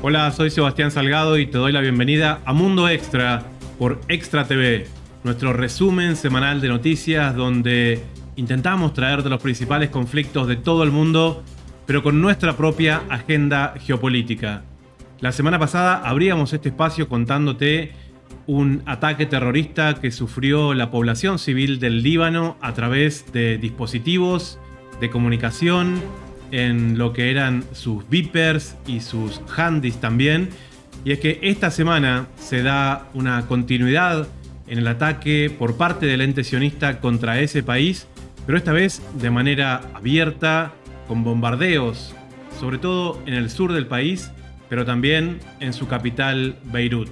Hola, soy Sebastián Salgado y te doy la bienvenida a Mundo Extra por Extra TV, nuestro resumen semanal de noticias donde intentamos traerte los principales conflictos de todo el mundo, pero con nuestra propia agenda geopolítica. La semana pasada abríamos este espacio contándote un ataque terrorista que sufrió la población civil del Líbano a través de dispositivos de comunicación, en lo que eran sus beepers y sus handys también. Y es que esta semana se da una continuidad en el ataque por parte del ente sionista contra ese país, pero esta vez de manera abierta, con bombardeos, sobre todo en el sur del país, pero también en su capital, Beirut.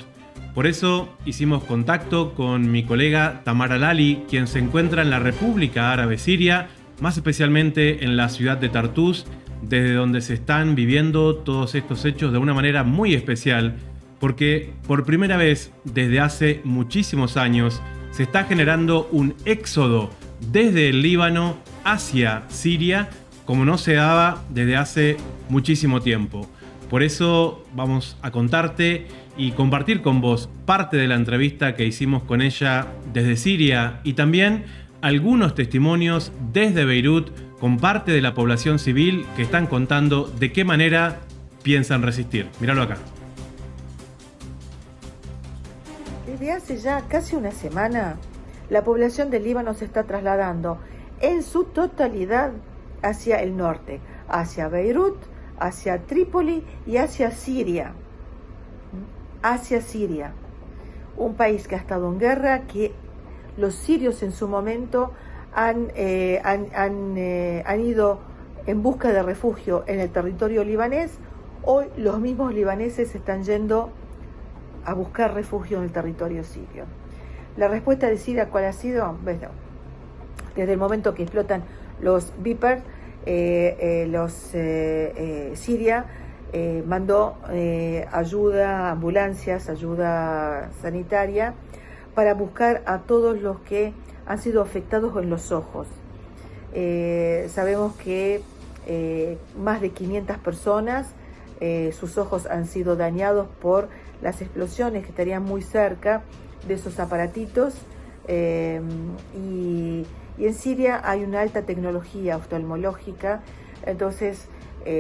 Por eso hicimos contacto con mi colega Tamara Lali, quien se encuentra en la República Árabe Siria, más especialmente en la ciudad de Tartus, desde donde se están viviendo todos estos hechos de una manera muy especial, porque por primera vez desde hace muchísimos años se está generando un éxodo desde el Líbano hacia Siria, como no se daba desde hace muchísimo tiempo. Por eso vamos a contarte y compartir con vos parte de la entrevista que hicimos con ella desde Siria y también algunos testimonios desde Beirut con parte de la población civil que están contando de qué manera piensan resistir. Míralo acá. Desde hace ya casi una semana, la población del Líbano se está trasladando en su totalidad hacia el norte, hacia Beirut, hacia Trípoli y hacia Siria. Hacia Siria, un país que ha estado en guerra, que los sirios en su momento han ido en busca de refugio en el territorio libanés. Hoy los mismos libaneses están yendo a buscar refugio en el territorio sirio. La respuesta de Siria, ¿cuál ha sido? Bueno, desde el momento que explotan los beepers, Siria mandó ayuda, ambulancias, ayuda sanitaria para buscar a todos los que han sido afectados en los ojos. Sabemos que más de 500 personas, sus ojos han sido dañados por las explosiones que estarían muy cerca de esos aparatitos. Y en Siria hay una alta tecnología oftalmológica, entonces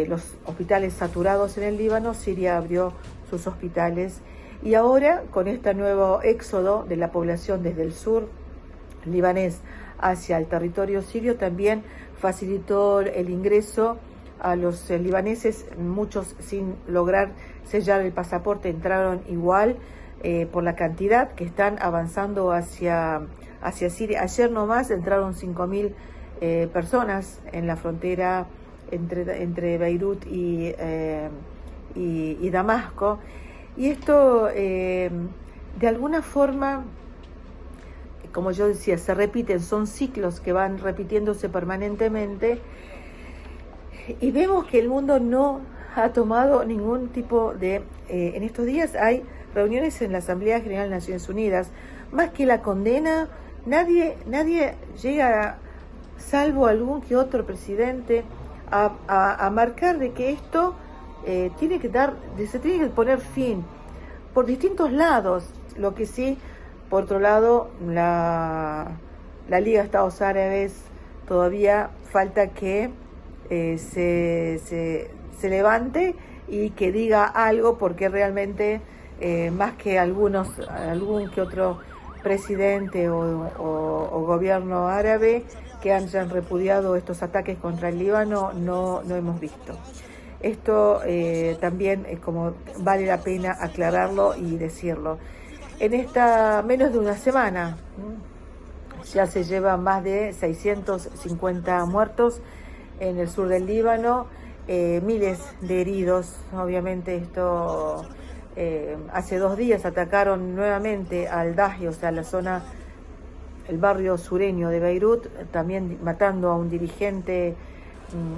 los hospitales saturados en el Líbano, Siria abrió sus hospitales. Y ahora, con este nuevo éxodo de la población desde el sur libanés hacia el territorio sirio, también facilitó el ingreso a los libaneses, muchos sin lograr sellar el pasaporte entraron igual por la cantidad que están avanzando hacia Siria. Ayer nomás entraron 5.000 personas en la frontera entre Beirut y Damasco. Y esto, de alguna forma, como yo decía, se repiten, son ciclos que van repitiéndose permanentemente. Y vemos que el mundo no ha tomado ningún tipo de... en estos días hay reuniones en la Asamblea General de Naciones Unidas. Más que la condena, nadie llega, salvo algún que otro presidente, a marcar de que esto... se tiene que poner fin por distintos lados. Lo que sí, por otro lado, la Liga de Estados Árabes todavía falta que se levante y que diga algo, porque realmente más que algún que otro presidente o gobierno árabe que hayan repudiado estos ataques contra el Líbano, no hemos visto. Esto también es como vale la pena aclararlo y decirlo. En esta menos de una semana ya se lleva más de 650 muertos en el sur del Líbano, miles de heridos. Obviamente esto hace 2 días atacaron nuevamente al Dahi, o sea, la zona, el barrio sureño de Beirut, también matando a un dirigente,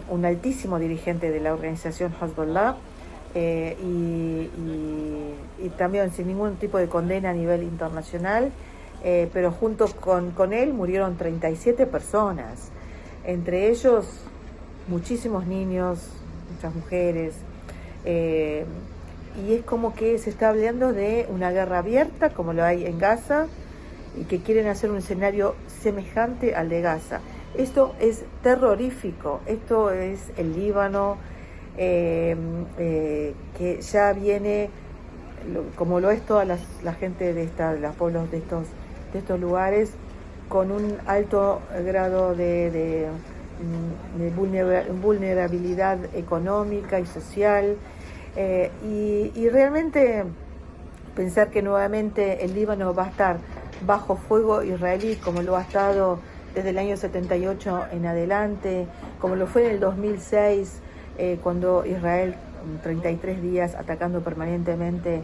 un altísimo dirigente de la organización Hezbollah, y también sin ningún tipo de condena a nivel internacional, pero junto con él murieron 37 personas, entre ellos muchísimos niños, muchas mujeres. y es como que se está hablando de una guerra abierta, como lo hay en Gaza, y que quieren hacer un escenario semejante al de Gaza. Esto es terrorífico, esto es el Líbano, que ya viene, como lo es toda la gente de los pueblos de estos lugares, con un alto grado de vulnerabilidad económica y social, y realmente pensar que nuevamente el Líbano va a estar bajo fuego israelí como lo ha estado desde el año 78 en adelante, como lo fue en el 2006, cuando Israel, 33 días atacando permanentemente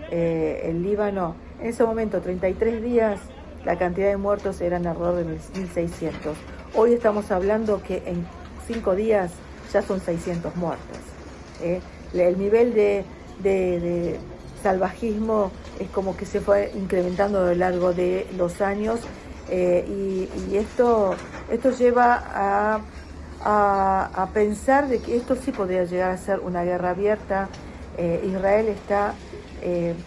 el Líbano. En ese momento, 33 días, la cantidad de muertos era alrededor de 1.600. Hoy estamos hablando que en 5 días ya son 600 muertos. El nivel de salvajismo es como que se fue incrementando a lo largo de los años, y esto lleva a pensar de que esto sí podría llegar a ser una guerra abierta. Israel está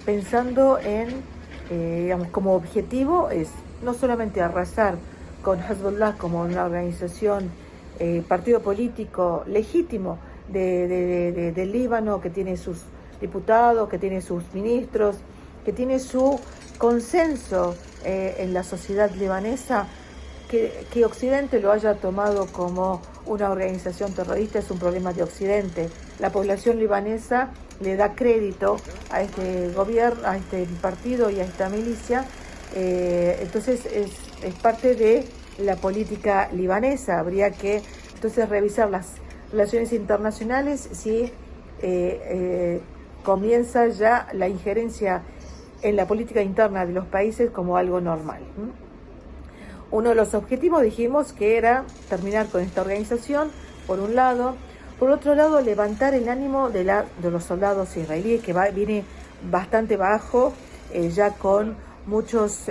pensando en, digamos, como objetivo es no solamente arrasar con Hezbollah como una organización, partido político legítimo del Líbano, que tiene sus diputados, que tiene sus ministros, que tiene su consenso en la sociedad libanesa. Que Occidente lo haya tomado como una organización terrorista es un problema de Occidente. La población libanesa le da crédito a este gobierno, a este partido y a esta milicia. Entonces es parte de la política libanesa. Habría que entonces revisar las relaciones internacionales si comienza ya la injerencia en la política interna de los países como algo normal. Uno de los objetivos, dijimos, que era terminar con esta organización, por un lado. Por otro lado, levantar el ánimo de los soldados israelíes, que viene bastante bajo, ya con muchas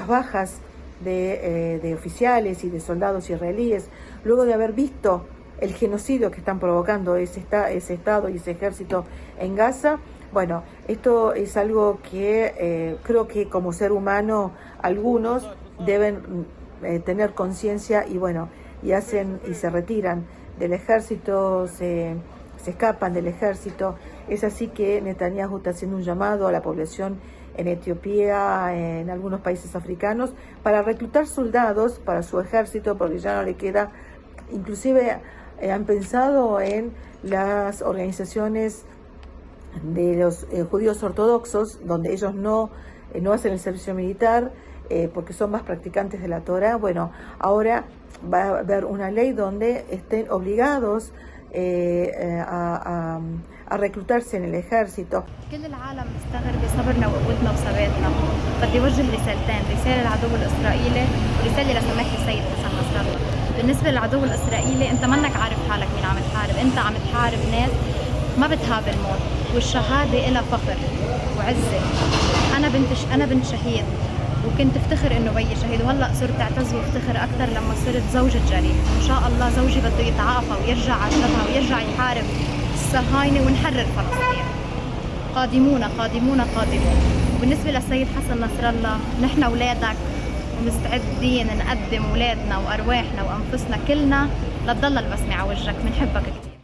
bajas de oficiales y de soldados israelíes, luego de haber visto el genocidio que están provocando ese Estado y ese ejército en Gaza. Bueno, esto es algo que creo que como ser humano algunos deben tener conciencia, y bueno, y se retiran del ejército, se escapan del ejército. Es así que Netanyahu está haciendo un llamado a la población en Etiopía, en algunos países africanos, para reclutar soldados para su ejército, porque ya no le queda. Inclusive han pensado en las organizaciones de los judíos ortodoxos, donde ellos no hacen el servicio militar, porque son más practicantes de la Torá. Bueno, ahora va a haber una ley donde estén obligados a reclutarse en el ejército. كل العالم مستغرب بصبرنا وقوتنا وثباتنا. بدي وجه رسالتين، رسالة للعدو الإسرائيلي ورسالة لسماحة السيد حسن نصر الله. بالنسبة للعدو الإسرائيلي، أنت منك عارف حالك مين عم تحارب، أنت عم تحارب ناس ما بتهاب الموت، والشهادة إلها فخر وعزة. أنا بنت شهيد، وكنت افتخر انه بيي شهيد، وهلا صرت اعتز وافتخر اكثر لما صرت زوجة جريح. وان شاء الله زوجي بده يتعافى ويرجع على شبهه ويرجع يحارب الصهاينة ونحرر فلسطين. قادمون قادمون قادمون. وبالنسبة للسيد حسن نصر الله، نحن اولادك ومستعدين نقدم اولادنا وارواحنا وانفسنا كلنا لتضل البسمة على وجهك. بنحبك كثير.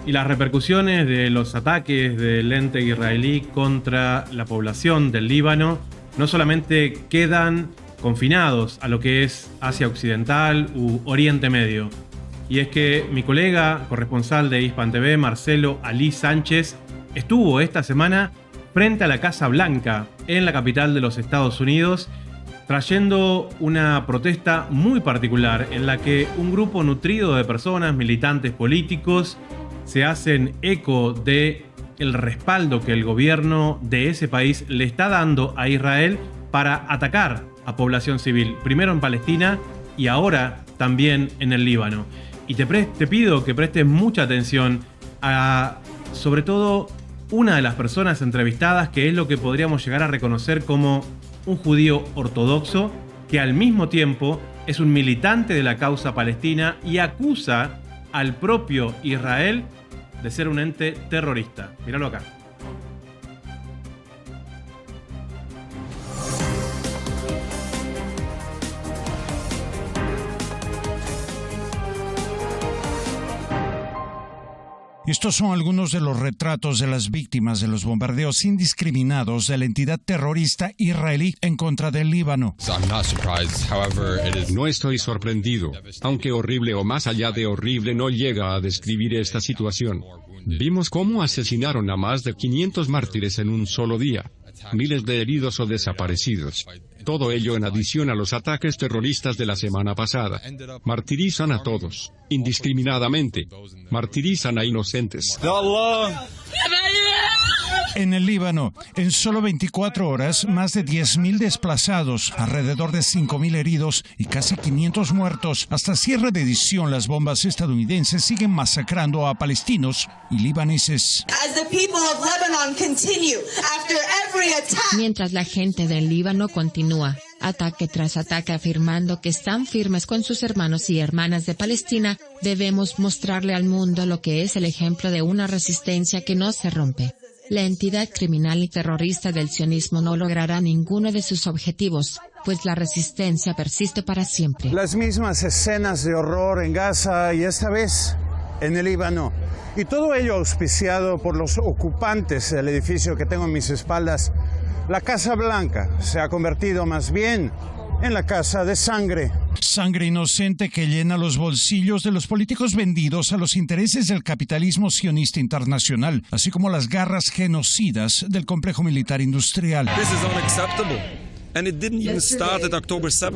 Y las repercusiones de los ataques del ente israelí contra la población del Líbano no solamente quedan confinados a lo que es Asia Occidental u Oriente Medio. Y es que mi colega corresponsal de Hispan TV, Marcelo Ali Sánchez, estuvo esta semana frente a la Casa Blanca en la capital de los Estados Unidos, trayendo una protesta muy particular en la que un grupo nutrido de personas, militantes políticos, se hacen eco de el respaldo que el gobierno de ese país le está dando a Israel para atacar a población civil, primero en Palestina y ahora también en el Líbano. Y te pido que prestes mucha atención a, sobre todo, una de las personas entrevistadas, que es lo que podríamos llegar a reconocer como un judío ortodoxo, que al mismo tiempo es un militante de la causa palestina y acusa al propio Israel de ser un ente terrorista. Míralo acá. Estos son algunos de los retratos de las víctimas de los bombardeos indiscriminados de la entidad terrorista israelí en contra del Líbano. No estoy sorprendido, aunque horrible o más allá de horrible no llega a describir esta situación. Vimos cómo asesinaron a más de 500 mártires en un solo día, miles de heridos o desaparecidos. Todo ello en adición a los ataques terroristas de la semana pasada. Martirizan a todos, indiscriminadamente. Martirizan a inocentes. En el Líbano, en solo 24 horas, más de 10.000 desplazados, alrededor de 5.000 heridos y casi 500 muertos. Hasta cierre de edición, las bombas estadounidenses siguen masacrando a palestinos y libaneses. Mientras la gente del Líbano continúa, ataque tras ataque, afirmando que están firmes con sus hermanos y hermanas de Palestina, debemos mostrarle al mundo lo que es el ejemplo de una resistencia que no se rompe. La entidad criminal y terrorista del sionismo no logrará ninguno de sus objetivos, pues la resistencia persiste para siempre. Las mismas escenas de horror en Gaza y esta vez en el Líbano. Y todo ello auspiciado por los ocupantes del edificio que tengo en mis espaldas. La Casa Blanca se ha convertido más bien en la casa de sangre. Sangre inocente que llena los bolsillos de los políticos vendidos a los intereses del capitalismo sionista internacional, así como las garras genocidas del complejo militar industrial.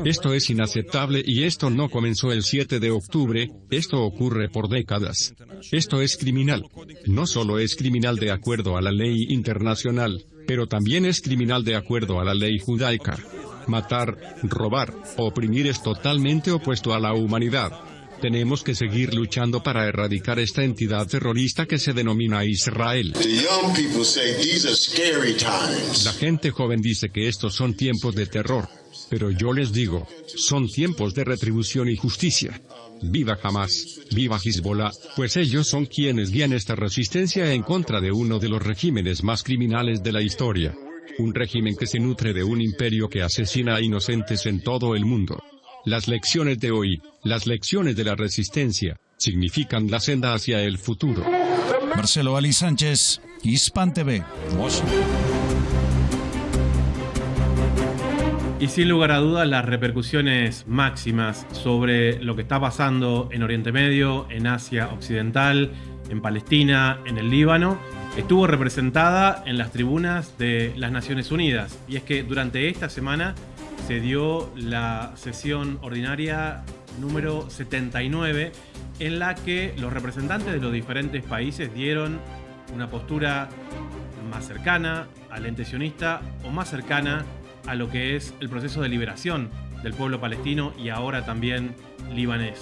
Esto es inaceptable y esto no comenzó el 7 de octubre, esto ocurre por décadas. Esto es criminal. No solo es criminal de acuerdo a la ley internacional, pero también es criminal de acuerdo a la ley judaica. Matar, robar, oprimir es totalmente opuesto a la humanidad. Tenemos que seguir luchando para erradicar esta entidad terrorista que se denomina Israel. La gente joven dice que estos son tiempos de terror, pero yo les digo, son tiempos de retribución y justicia. Viva Hamas, viva Hezbollah, pues ellos son quienes guían esta resistencia en contra de uno de los regímenes más criminales de la historia. Un régimen que se nutre de un imperio que asesina a inocentes en todo el mundo. Las lecciones de hoy, las lecciones de la resistencia, significan la senda hacia el futuro. Marcelo Ali Sánchez, Hispan TV, Washington. Y sin lugar a dudas, las repercusiones máximas sobre lo que está pasando en Oriente Medio, en Asia Occidental, en Palestina, en el Líbano, estuvo representada en las tribunas de las Naciones Unidas. Y es que durante esta semana se dio la sesión ordinaria número 79, en la que los representantes de los diferentes países dieron una postura más cercana al ente sionista o más cercana a lo que es el proceso de liberación del pueblo palestino y ahora también libanés.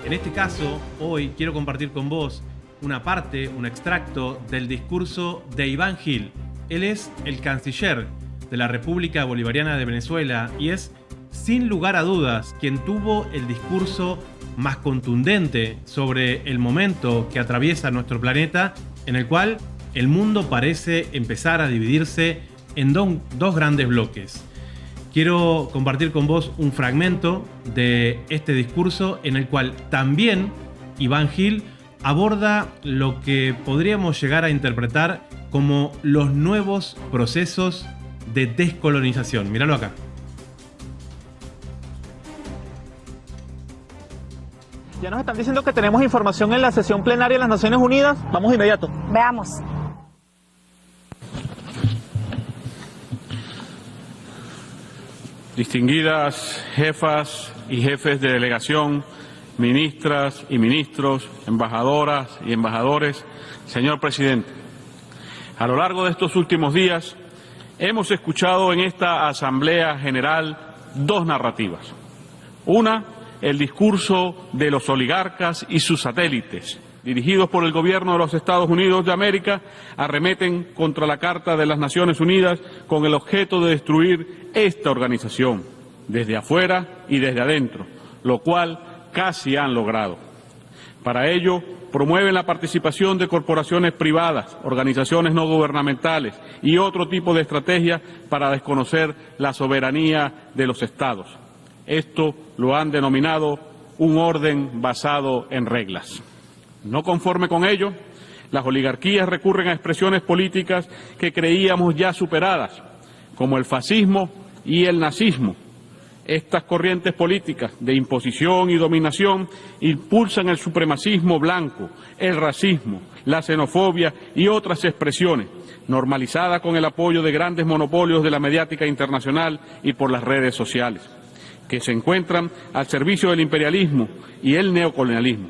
En este caso, hoy quiero compartir con vos una parte, un extracto del discurso de Iván Gil. Él es el canciller de la República Bolivariana de Venezuela y es, sin lugar a dudas, quien tuvo el discurso más contundente sobre el momento que atraviesa nuestro planeta, en el cual el mundo parece empezar a dividirse en dos grandes bloques. Quiero compartir con vos un fragmento de este discurso en el cual también Iván Gil aborda lo que podríamos llegar a interpretar como los nuevos procesos de descolonización. Míralo acá. Ya nos están diciendo que tenemos información en la sesión plenaria de las Naciones Unidas. Vamos de inmediato. Veamos. Distinguidas jefas y jefes de delegación, ministras y ministros, embajadoras y embajadores, señor presidente, a lo largo de estos últimos días hemos escuchado en esta Asamblea General dos narrativas. Una, el discurso de los oligarcas y sus satélites, dirigidos por el gobierno de los Estados Unidos de América, arremeten contra la Carta de las Naciones Unidas con el objeto de destruir esta organización, desde afuera y desde adentro, lo cual casi han logrado. Para ello, promueven la participación de corporaciones privadas, organizaciones no gubernamentales y otro tipo de estrategias para desconocer la soberanía de los Estados. Esto lo han denominado un orden basado en reglas. No conforme con ello, las oligarquías recurren a expresiones políticas que creíamos ya superadas, como el fascismo y el nazismo. Estas corrientes políticas de imposición y dominación impulsan el supremacismo blanco, el racismo, la xenofobia y otras expresiones, normalizadas con el apoyo de grandes monopolios de la mediática internacional y por las redes sociales, que se encuentran al servicio del imperialismo y el neocolonialismo,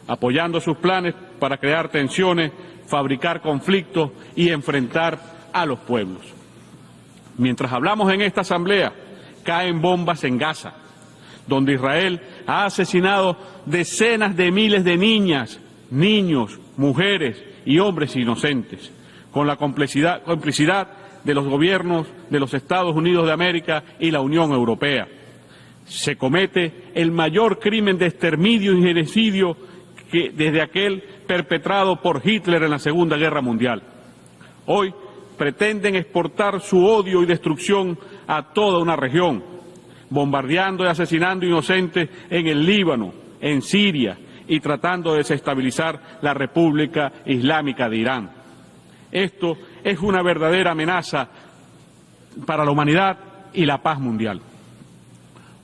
apoyando sus planes para crear tensiones, fabricar conflictos y enfrentar a los pueblos. Mientras hablamos en esta asamblea, caen bombas en Gaza, donde Israel ha asesinado decenas de miles de niñas, niños, mujeres y hombres inocentes, con la complicidad de los gobiernos de los Estados Unidos de América y la Unión Europea. Se comete el mayor crimen de exterminio y genocidio que desde aquel perpetrado por Hitler en la Segunda Guerra Mundial. Hoy pretenden exportar su odio y destrucción a toda una región, bombardeando y asesinando inocentes en el Líbano, en Siria y tratando de desestabilizar la República Islámica de Irán. Esto es una verdadera amenaza para la humanidad y la paz mundial.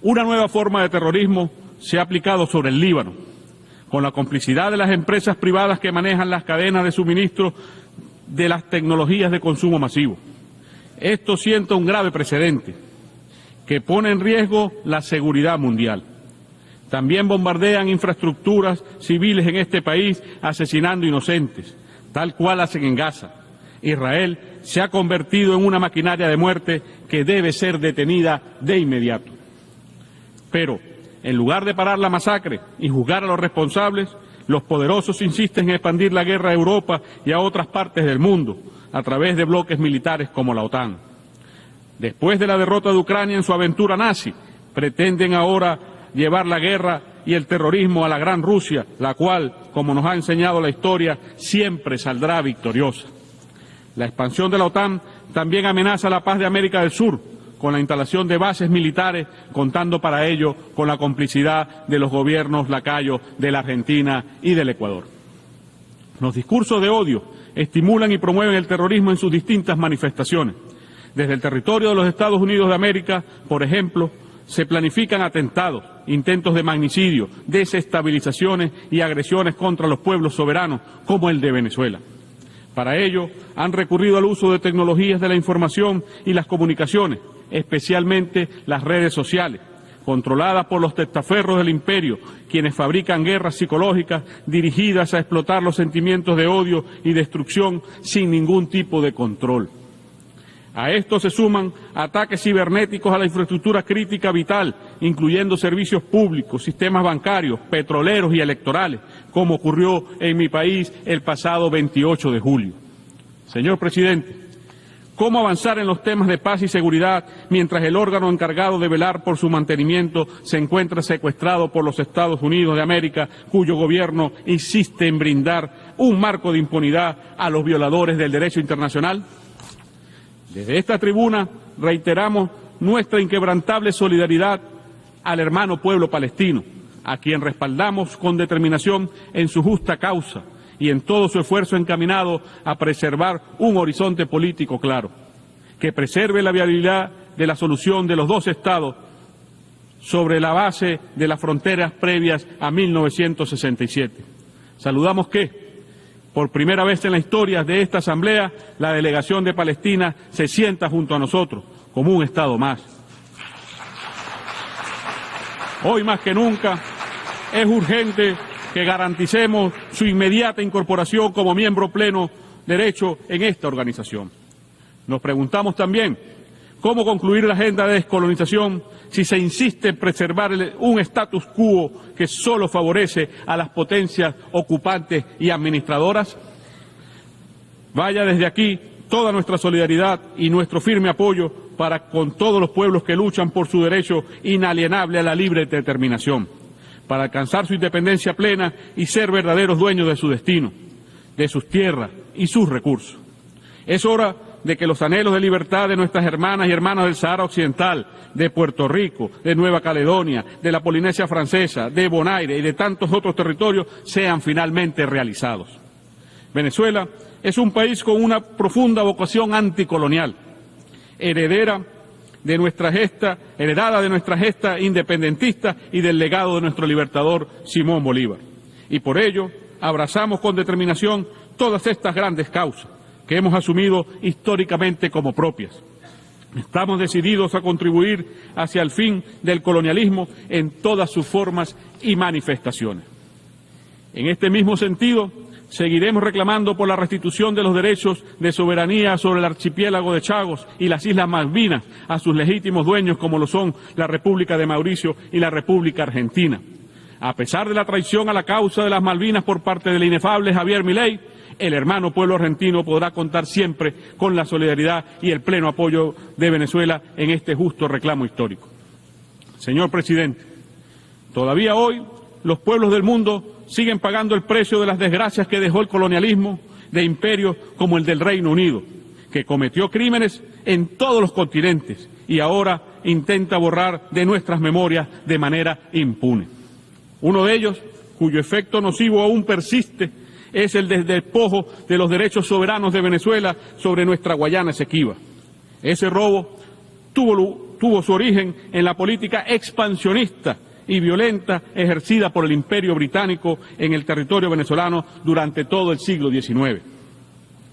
Una nueva forma de terrorismo se ha aplicado sobre el Líbano, con la complicidad de las empresas privadas que manejan las cadenas de suministro de las tecnologías de consumo masivo. Esto sienta un grave precedente que pone en riesgo la seguridad mundial. También bombardean infraestructuras civiles en este país, asesinando inocentes, tal cual hacen en Gaza. Israel se ha convertido en una maquinaria de muerte que debe ser detenida de inmediato. Pero, en lugar de parar la masacre y juzgar a los responsables, los poderosos insisten en expandir la guerra a Europa y a otras partes del mundo a través de bloques militares como la OTAN. Después de la derrota de Ucrania en su aventura nazi, pretenden ahora llevar la guerra y el terrorismo a la gran Rusia, la cual, como nos ha enseñado la historia, siempre saldrá victoriosa. La expansión de la OTAN también amenaza la paz de América del Sur, con la instalación de bases militares, contando para ello con la complicidad de los gobiernos lacayos de la Argentina y del Ecuador. Los discursos de odio estimulan y promueven el terrorismo en sus distintas manifestaciones. Desde el territorio de los Estados Unidos de América, por ejemplo, se planifican atentados, intentos de magnicidio, desestabilizaciones y agresiones contra los pueblos soberanos, como el de Venezuela. Para ello, han recurrido al uso de tecnologías de la información y las comunicaciones, especialmente las redes sociales, controladas por los testaferros del imperio, quienes fabrican guerras psicológicas dirigidas a explotar los sentimientos de odio y destrucción sin ningún tipo de control. A esto se suman ataques cibernéticos a la infraestructura crítica vital, incluyendo servicios públicos, sistemas bancarios, petroleros y electorales, como ocurrió en mi país el pasado 28 de julio. Señor presidente, ¿cómo avanzar en los temas de paz y seguridad mientras el órgano encargado de velar por su mantenimiento se encuentra secuestrado por los Estados Unidos de América, cuyo gobierno insiste en brindar un marco de impunidad a los violadores del derecho internacional? Desde esta tribuna reiteramos nuestra inquebrantable solidaridad al hermano pueblo palestino, a quien respaldamos con determinación en su justa causa y en todo su esfuerzo encaminado a preservar un horizonte político claro, que preserve la viabilidad de la solución de los dos estados sobre la base de las fronteras previas a 1967. Saludamos que, por primera vez en la historia de esta Asamblea, la delegación de Palestina se sienta junto a nosotros como un Estado más. Hoy más que nunca es urgente que garanticemos su inmediata incorporación como miembro pleno derecho en esta organización. Nos preguntamos también cómo concluir la agenda de descolonización si se insiste en preservar un status quo que solo favorece a las potencias ocupantes y administradoras. Vaya desde aquí toda nuestra solidaridad y nuestro firme apoyo para con todos los pueblos que luchan por su derecho inalienable a la libre determinación, para alcanzar su independencia plena y ser verdaderos dueños de su destino, de sus tierras y sus recursos. Es hora de que los anhelos de libertad de nuestras hermanas y hermanos del Sahara Occidental, de Puerto Rico, de Nueva Caledonia, de la Polinesia Francesa, de Bonaire y de tantos otros territorios sean finalmente realizados. Venezuela es un país con una profunda vocación anticolonial, heredada de nuestra gesta independentista y del legado de nuestro libertador Simón Bolívar. Y por ello abrazamos con determinación todas estas grandes causas que hemos asumido históricamente como propias. Estamos decididos a contribuir hacia el fin del colonialismo en todas sus formas y manifestaciones. En este mismo sentido, seguiremos reclamando por la restitución de los derechos de soberanía sobre el archipiélago de Chagos y las Islas Malvinas a sus legítimos dueños como lo son la República de Mauricio y la República Argentina. A pesar de la traición a la causa de las Malvinas por parte del inefable Javier Milei, el hermano pueblo argentino podrá contar siempre con la solidaridad y el pleno apoyo de Venezuela en este justo reclamo histórico. Señor presidente, todavía hoy los pueblos del mundo siguen pagando el precio de las desgracias que dejó el colonialismo de imperios como el del Reino Unido, que cometió crímenes en todos los continentes y ahora intenta borrar de nuestras memorias de manera impune. Uno de ellos, cuyo efecto nocivo aún persiste, es el del despojo de los derechos soberanos de Venezuela sobre nuestra Guayana Esequiba. Ese robo tuvo su origen en la política expansionista y violenta ejercida por el Imperio Británico en el territorio venezolano durante todo el siglo XIX,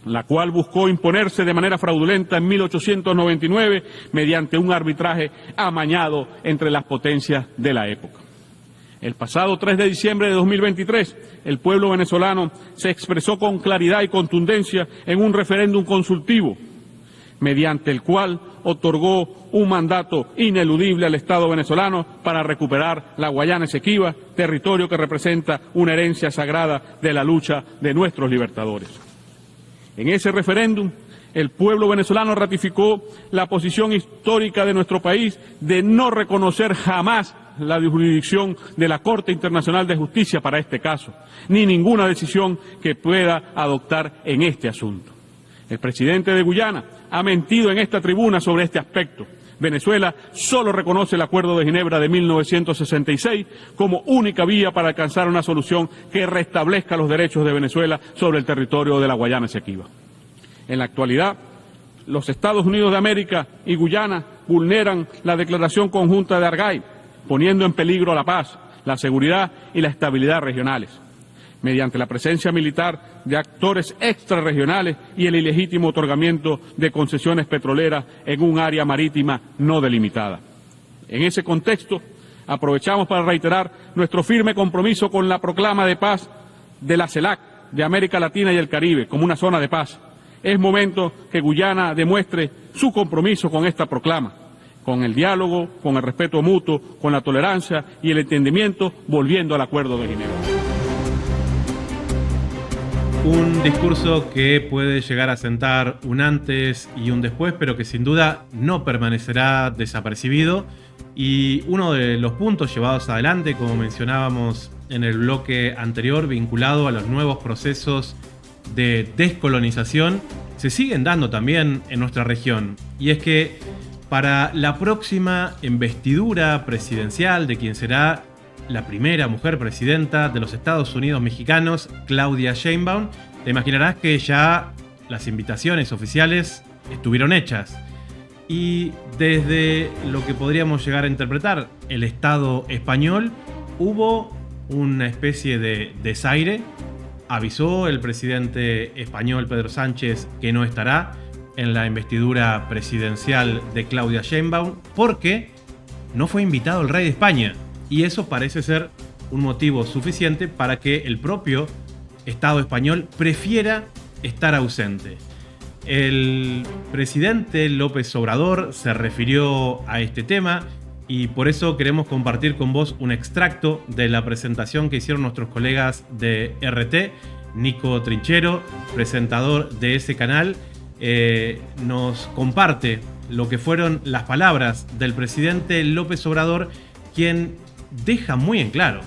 la cual buscó imponerse de manera fraudulenta en 1899 mediante un arbitraje amañado entre las potencias de la época. El pasado 3 de diciembre de 2023, el pueblo venezolano se expresó con claridad y contundencia en un referéndum consultivo, mediante el cual otorgó un mandato ineludible al Estado venezolano para recuperar la Guayana Esequiba, territorio que representa una herencia sagrada de la lucha de nuestros libertadores. En ese referéndum, el pueblo venezolano ratificó la posición histórica de nuestro país de no reconocer jamás la jurisdicción de la Corte Internacional de Justicia para este caso, ni ninguna decisión que pueda adoptar en este asunto. El presidente de Guyana ha mentido en esta tribuna sobre este aspecto. Venezuela solo reconoce el Acuerdo de Ginebra de 1966 como única vía para alcanzar una solución que restablezca los derechos de Venezuela sobre el territorio de la Guayana Esequiba. En la actualidad, los Estados Unidos de América y Guyana vulneran la Declaración Conjunta de Argyle, poniendo en peligro la paz, la seguridad y la estabilidad regionales, mediante la presencia militar de actores extrarregionales y el ilegítimo otorgamiento de concesiones petroleras en un área marítima no delimitada. En ese contexto, aprovechamos para reiterar nuestro firme compromiso con la proclama de paz de la CELAC de América Latina y el Caribe como una zona de paz. Es momento que Guyana demuestre su compromiso con esta proclama, con el diálogo, con el respeto mutuo, con la tolerancia y el entendimiento, volviendo al Acuerdo de Ginebra. Un discurso que puede llegar a sentar un antes y un después, pero que sin duda no permanecerá desapercibido. Y uno de los puntos llevados adelante, como mencionábamos en el bloque anterior, vinculado a los nuevos procesos de descolonización, se siguen dando también en nuestra región. Y es que para la próxima investidura presidencial de quien será la primera mujer presidenta de los Estados Unidos mexicanos, Claudia Sheinbaum. Te imaginarás que ya las invitaciones oficiales estuvieron hechas. Y desde lo que podríamos llegar a interpretar, el Estado español, hubo una especie de desaire. Avisó el presidente español Pedro Sánchez que no estará en la investidura presidencial de Claudia Sheinbaum porque no fue invitado el rey de España. Y eso parece ser un motivo suficiente para que el propio Estado español prefiera estar ausente. El presidente López Obrador se refirió a este tema y por eso queremos compartir con vos un extracto de la presentación que hicieron nuestros colegas de RT. Nico Trinchero, presentador de ese canal, nos comparte lo que fueron las palabras del presidente López Obrador, quien deja muy en claro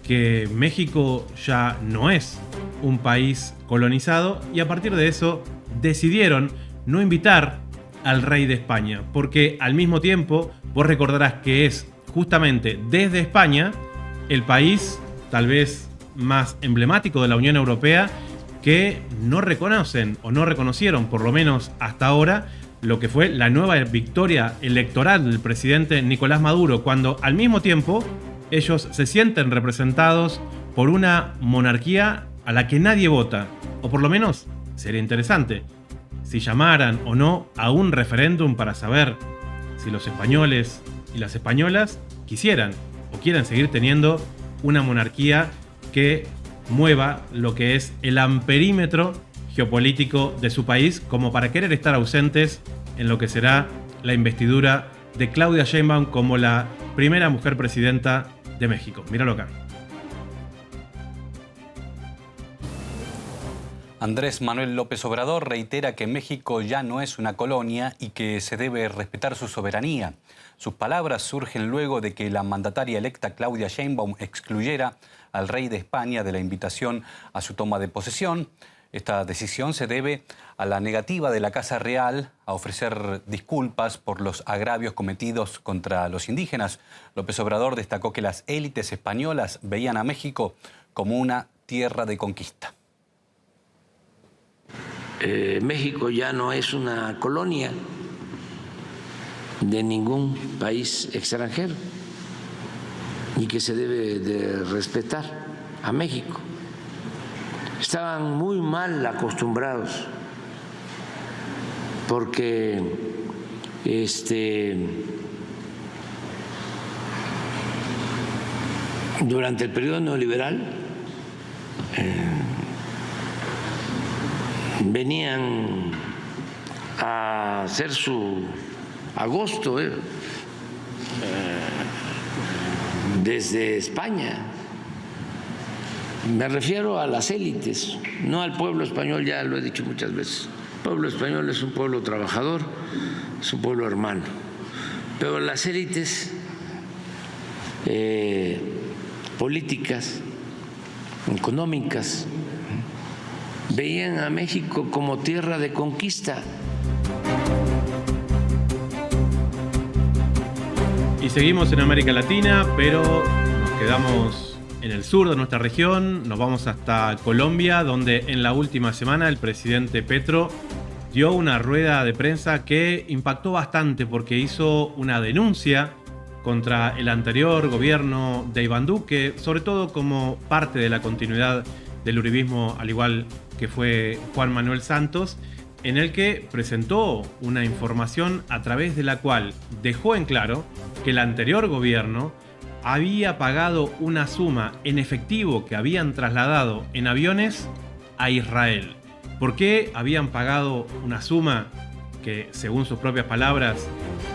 que México ya no es un país colonizado y a partir de eso decidieron no invitar al rey de España, porque al mismo tiempo vos recordarás que es justamente desde España el país tal vez más emblemático de la Unión Europea que no reconocen o no reconocieron, por lo menos hasta ahora, lo que fue la nueva victoria electoral del presidente Nicolás Maduro, cuando al mismo tiempo ellos se sienten representados por una monarquía a la que nadie vota, o por lo menos sería interesante si llamaran o no a un referéndum para saber si los españoles y las españolas quisieran o quieren seguir teniendo una monarquía que mueva lo que es el amperímetro geopolítico de su país como para querer estar ausentes en lo que será la investidura de Claudia Sheinbaum como la primera mujer presidenta de México. Míralo acá. Andrés Manuel López Obrador reitera que México ya no es una colonia y que se debe respetar su soberanía. Sus palabras surgen luego de que la mandataria electa Claudia Sheinbaum excluyera al rey de España de la invitación a su toma de posesión. Esta decisión se debe a la negativa de la Casa Real a ofrecer disculpas por los agravios cometidos contra los indígenas. López Obrador destacó que las élites españolas veían a México como una tierra de conquista. México ya no es una colonia de ningún país extranjero y que se debe de respetar a México. Estaban muy mal acostumbrados porque durante el periodo neoliberal venían a hacer su agosto desde España. Me refiero a las élites, no al pueblo español, ya lo he dicho muchas veces. El pueblo español es un pueblo trabajador, es un pueblo hermano. Pero las élites políticas, económicas, veían a México como tierra de conquista. Y seguimos en América Latina, pero nos quedamos en el sur de nuestra región. Nos vamos hasta Colombia, donde en la última semana el presidente Petro dio una rueda de prensa que impactó bastante porque hizo una denuncia contra el anterior gobierno de Iván Duque, sobre todo como parte de la continuidad del uribismo, al igual que fue Juan Manuel Santos, en el que presentó una información a través de la cual dejó en claro que el anterior gobierno había pagado una suma en efectivo que habían trasladado en aviones a Israel. ¿Por qué habían pagado una suma que, según sus propias palabras,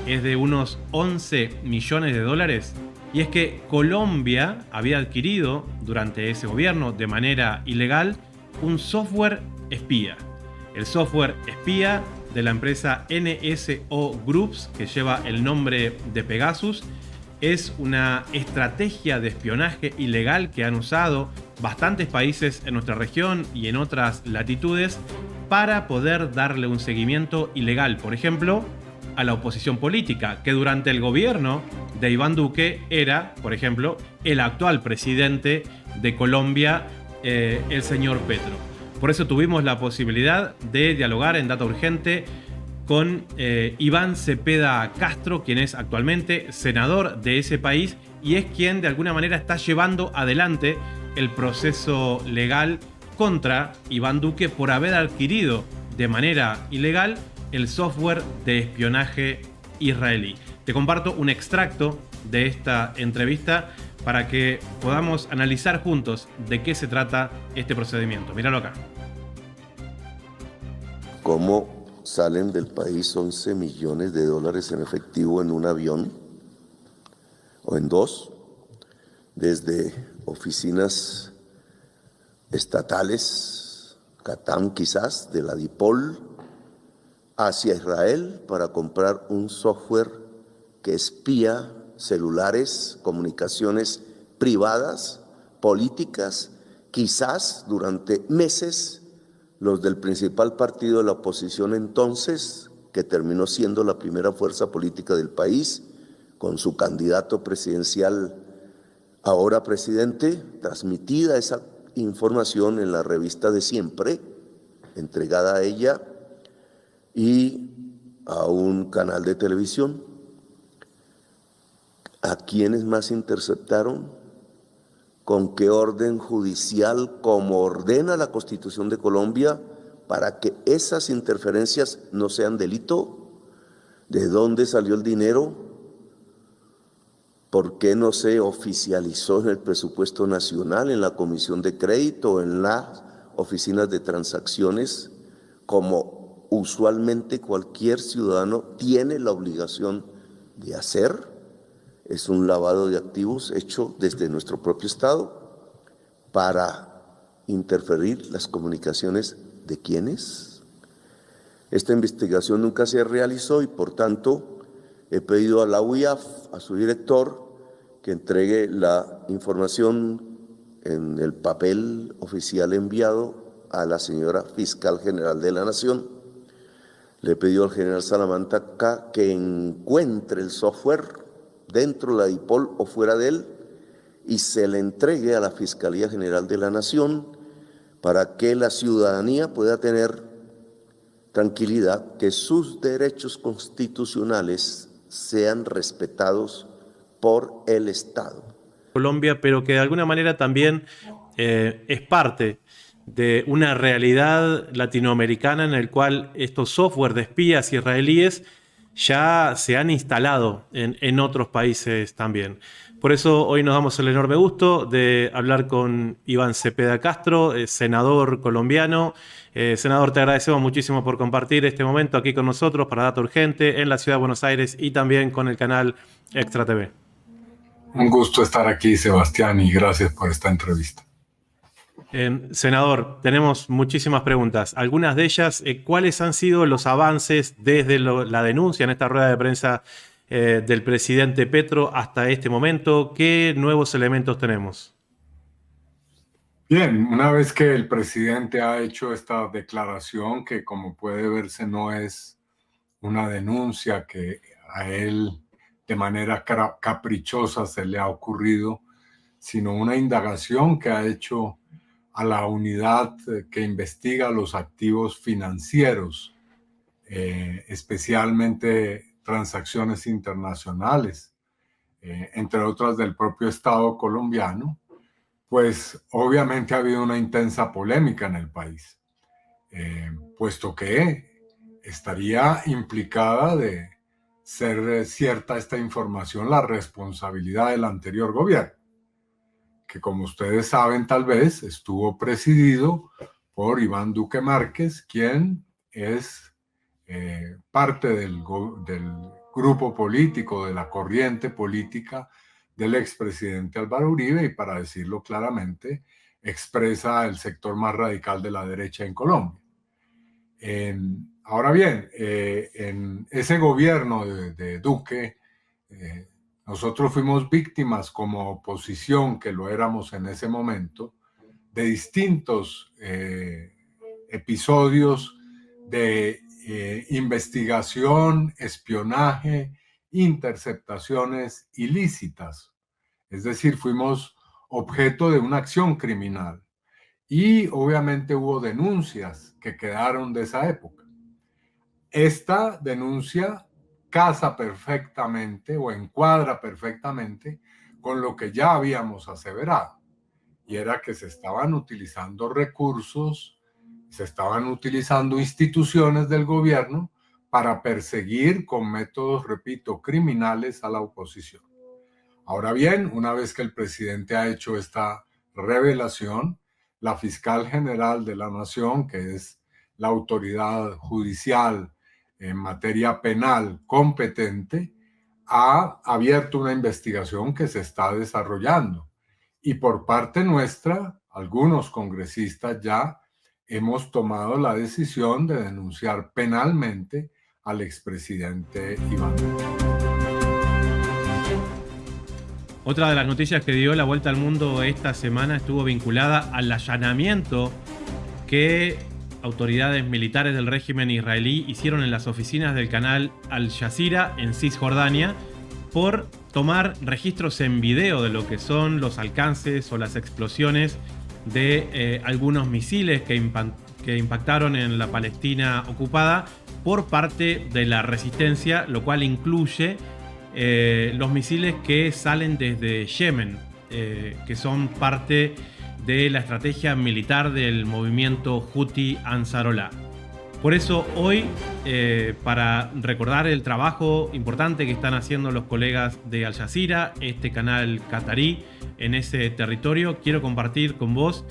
es de unos 11 millones de dólares? Y es que Colombia había adquirido durante ese gobierno de manera ilegal un software espía. El software espía de la empresa NSO Groups, que lleva el nombre de Pegasus, es una estrategia de espionaje ilegal que han usado bastantes países en nuestra región y en otras latitudes para poder darle un seguimiento ilegal, por ejemplo, a la oposición política, que durante el gobierno de Iván Duque era, por ejemplo, el actual presidente de Colombia, el señor Petro. Por eso tuvimos la posibilidad de dialogar en Data Urgente con Iván Cepeda Castro, quien es actualmente senador de ese país y es quien de alguna manera está llevando adelante el proceso legal contra Iván Duque por haber adquirido de manera ilegal el software de espionaje israelí. Te comparto un extracto de esta entrevista para que podamos analizar juntos de qué se trata este procedimiento. Míralo acá. ¿Cómo salen del país 11 millones de dólares en efectivo en un avión o en dos, desde oficinas estatales, Catam quizás, de la DIPOL, hacia Israel para comprar un software que espía celulares, comunicaciones privadas, políticas, quizás durante meses los del principal partido de la oposición entonces, que terminó siendo la primera fuerza política del país, con su candidato presidencial, ahora presidente, transmitida esa información en la revista de Siempre, entregada a ella y a un canal de televisión. ¿A quiénes más interceptaron? ¿Con qué orden judicial, como ordena la Constitución de Colombia, para que esas interferencias no sean delito? ¿De dónde salió el dinero? ¿Por qué no se oficializó en el presupuesto nacional, en la Comisión de Crédito, en las oficinas de transacciones, como usualmente cualquier ciudadano tiene la obligación de hacer? Es un lavado de activos hecho desde nuestro propio Estado para interferir las comunicaciones de ¿quiénes? Esta investigación nunca se realizó y por tanto he pedido a la UIAF, a su director, que entregue la información en el papel oficial enviado a la señora Fiscal General de la Nación. Le he pedido al general Salamanca que encuentre el software dentro de la DIPOL o fuera de él y se le entregue a la Fiscalía General de la Nación para que la ciudadanía pueda tener tranquilidad que sus derechos constitucionales sean respetados por el Estado. Colombia, pero que de alguna manera también es parte de una realidad latinoamericana en el cual estos software de espías israelíes ya se han instalado en otros países también. Por eso hoy nos damos el enorme gusto de hablar con Iván Cepeda Castro, senador colombiano. Senador, te agradecemos muchísimo por compartir este momento aquí con nosotros para Data Urgente en la Ciudad de Buenos Aires y también con el canal Extra TV. Un gusto estar aquí, Sebastián, y gracias por esta entrevista. Senador, tenemos muchísimas preguntas. Algunas de ellas, ¿cuáles han sido los avances desde la denuncia en esta rueda de prensa del presidente Petro hasta este momento? ¿Qué nuevos elementos tenemos? Bien, una vez que el presidente ha hecho esta declaración, que como puede verse no es una denuncia que a él de manera caprichosa se le ha ocurrido, sino una indagación que ha hecho a la unidad que investiga los activos financieros, especialmente transacciones internacionales, entre otras del propio Estado colombiano, pues obviamente ha habido una intensa polémica en el país, puesto que estaría implicada de ser cierta esta información la responsabilidad del anterior gobierno, que como ustedes saben tal vez estuvo presidido por Iván Duque Márquez, quien es parte del grupo político, de la corriente política del expresidente Álvaro Uribe y, para decirlo claramente, expresa el sector más radical de la derecha en Colombia. Ahora bien, en ese gobierno de Duque, nosotros fuimos víctimas como oposición, que lo éramos en ese momento, de distintos episodios de investigación, espionaje interceptaciones ilícitas. Es decir, fuimos objeto de una acción criminal. Y obviamente hubo denuncias que quedaron de esa época. Esta denuncia casa perfectamente o encuadra perfectamente con lo que ya habíamos aseverado. Y era que se estaban utilizando recursos, se estaban utilizando instituciones del gobierno para perseguir con métodos, repito, criminales a la oposición. Ahora bien, una vez que el presidente ha hecho esta revelación, la fiscal general de la Nación, que es la autoridad judicial en materia penal competente, ha abierto una investigación que se está desarrollando. Y por parte nuestra, algunos congresistas ya hemos tomado la decisión de denunciar penalmente al expresidente Iván Duque. Otra de las noticias que dio la vuelta al mundo esta semana estuvo vinculada al allanamiento que autoridades militares del régimen israelí hicieron en las oficinas del canal Al Jazeera en Cisjordania por tomar registros en video de lo que son los alcances o las explosiones de algunos misiles que impactaron en la Palestina ocupada por parte de la resistencia, lo cual incluye los misiles que salen desde Yemen, que son parte de la estrategia militar del movimiento Houthi Ansarollah. Por eso hoy, para recordar el trabajo importante que están haciendo los colegas de Al Jazeera, este canal catarí en ese territorio, quiero compartir con vos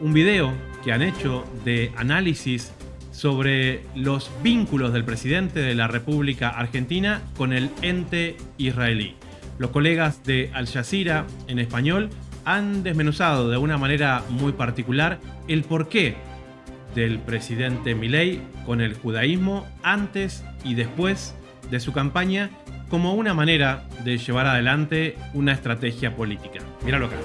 un video que han hecho de análisis sobre los vínculos del presidente de la República Argentina con el ente israelí. Los colegas de Al Jazeera en español han desmenuzado de una manera muy particular el porqué del presidente Milei con el judaísmo antes y después de su campaña como una manera de llevar adelante una estrategia política. Míralo acá.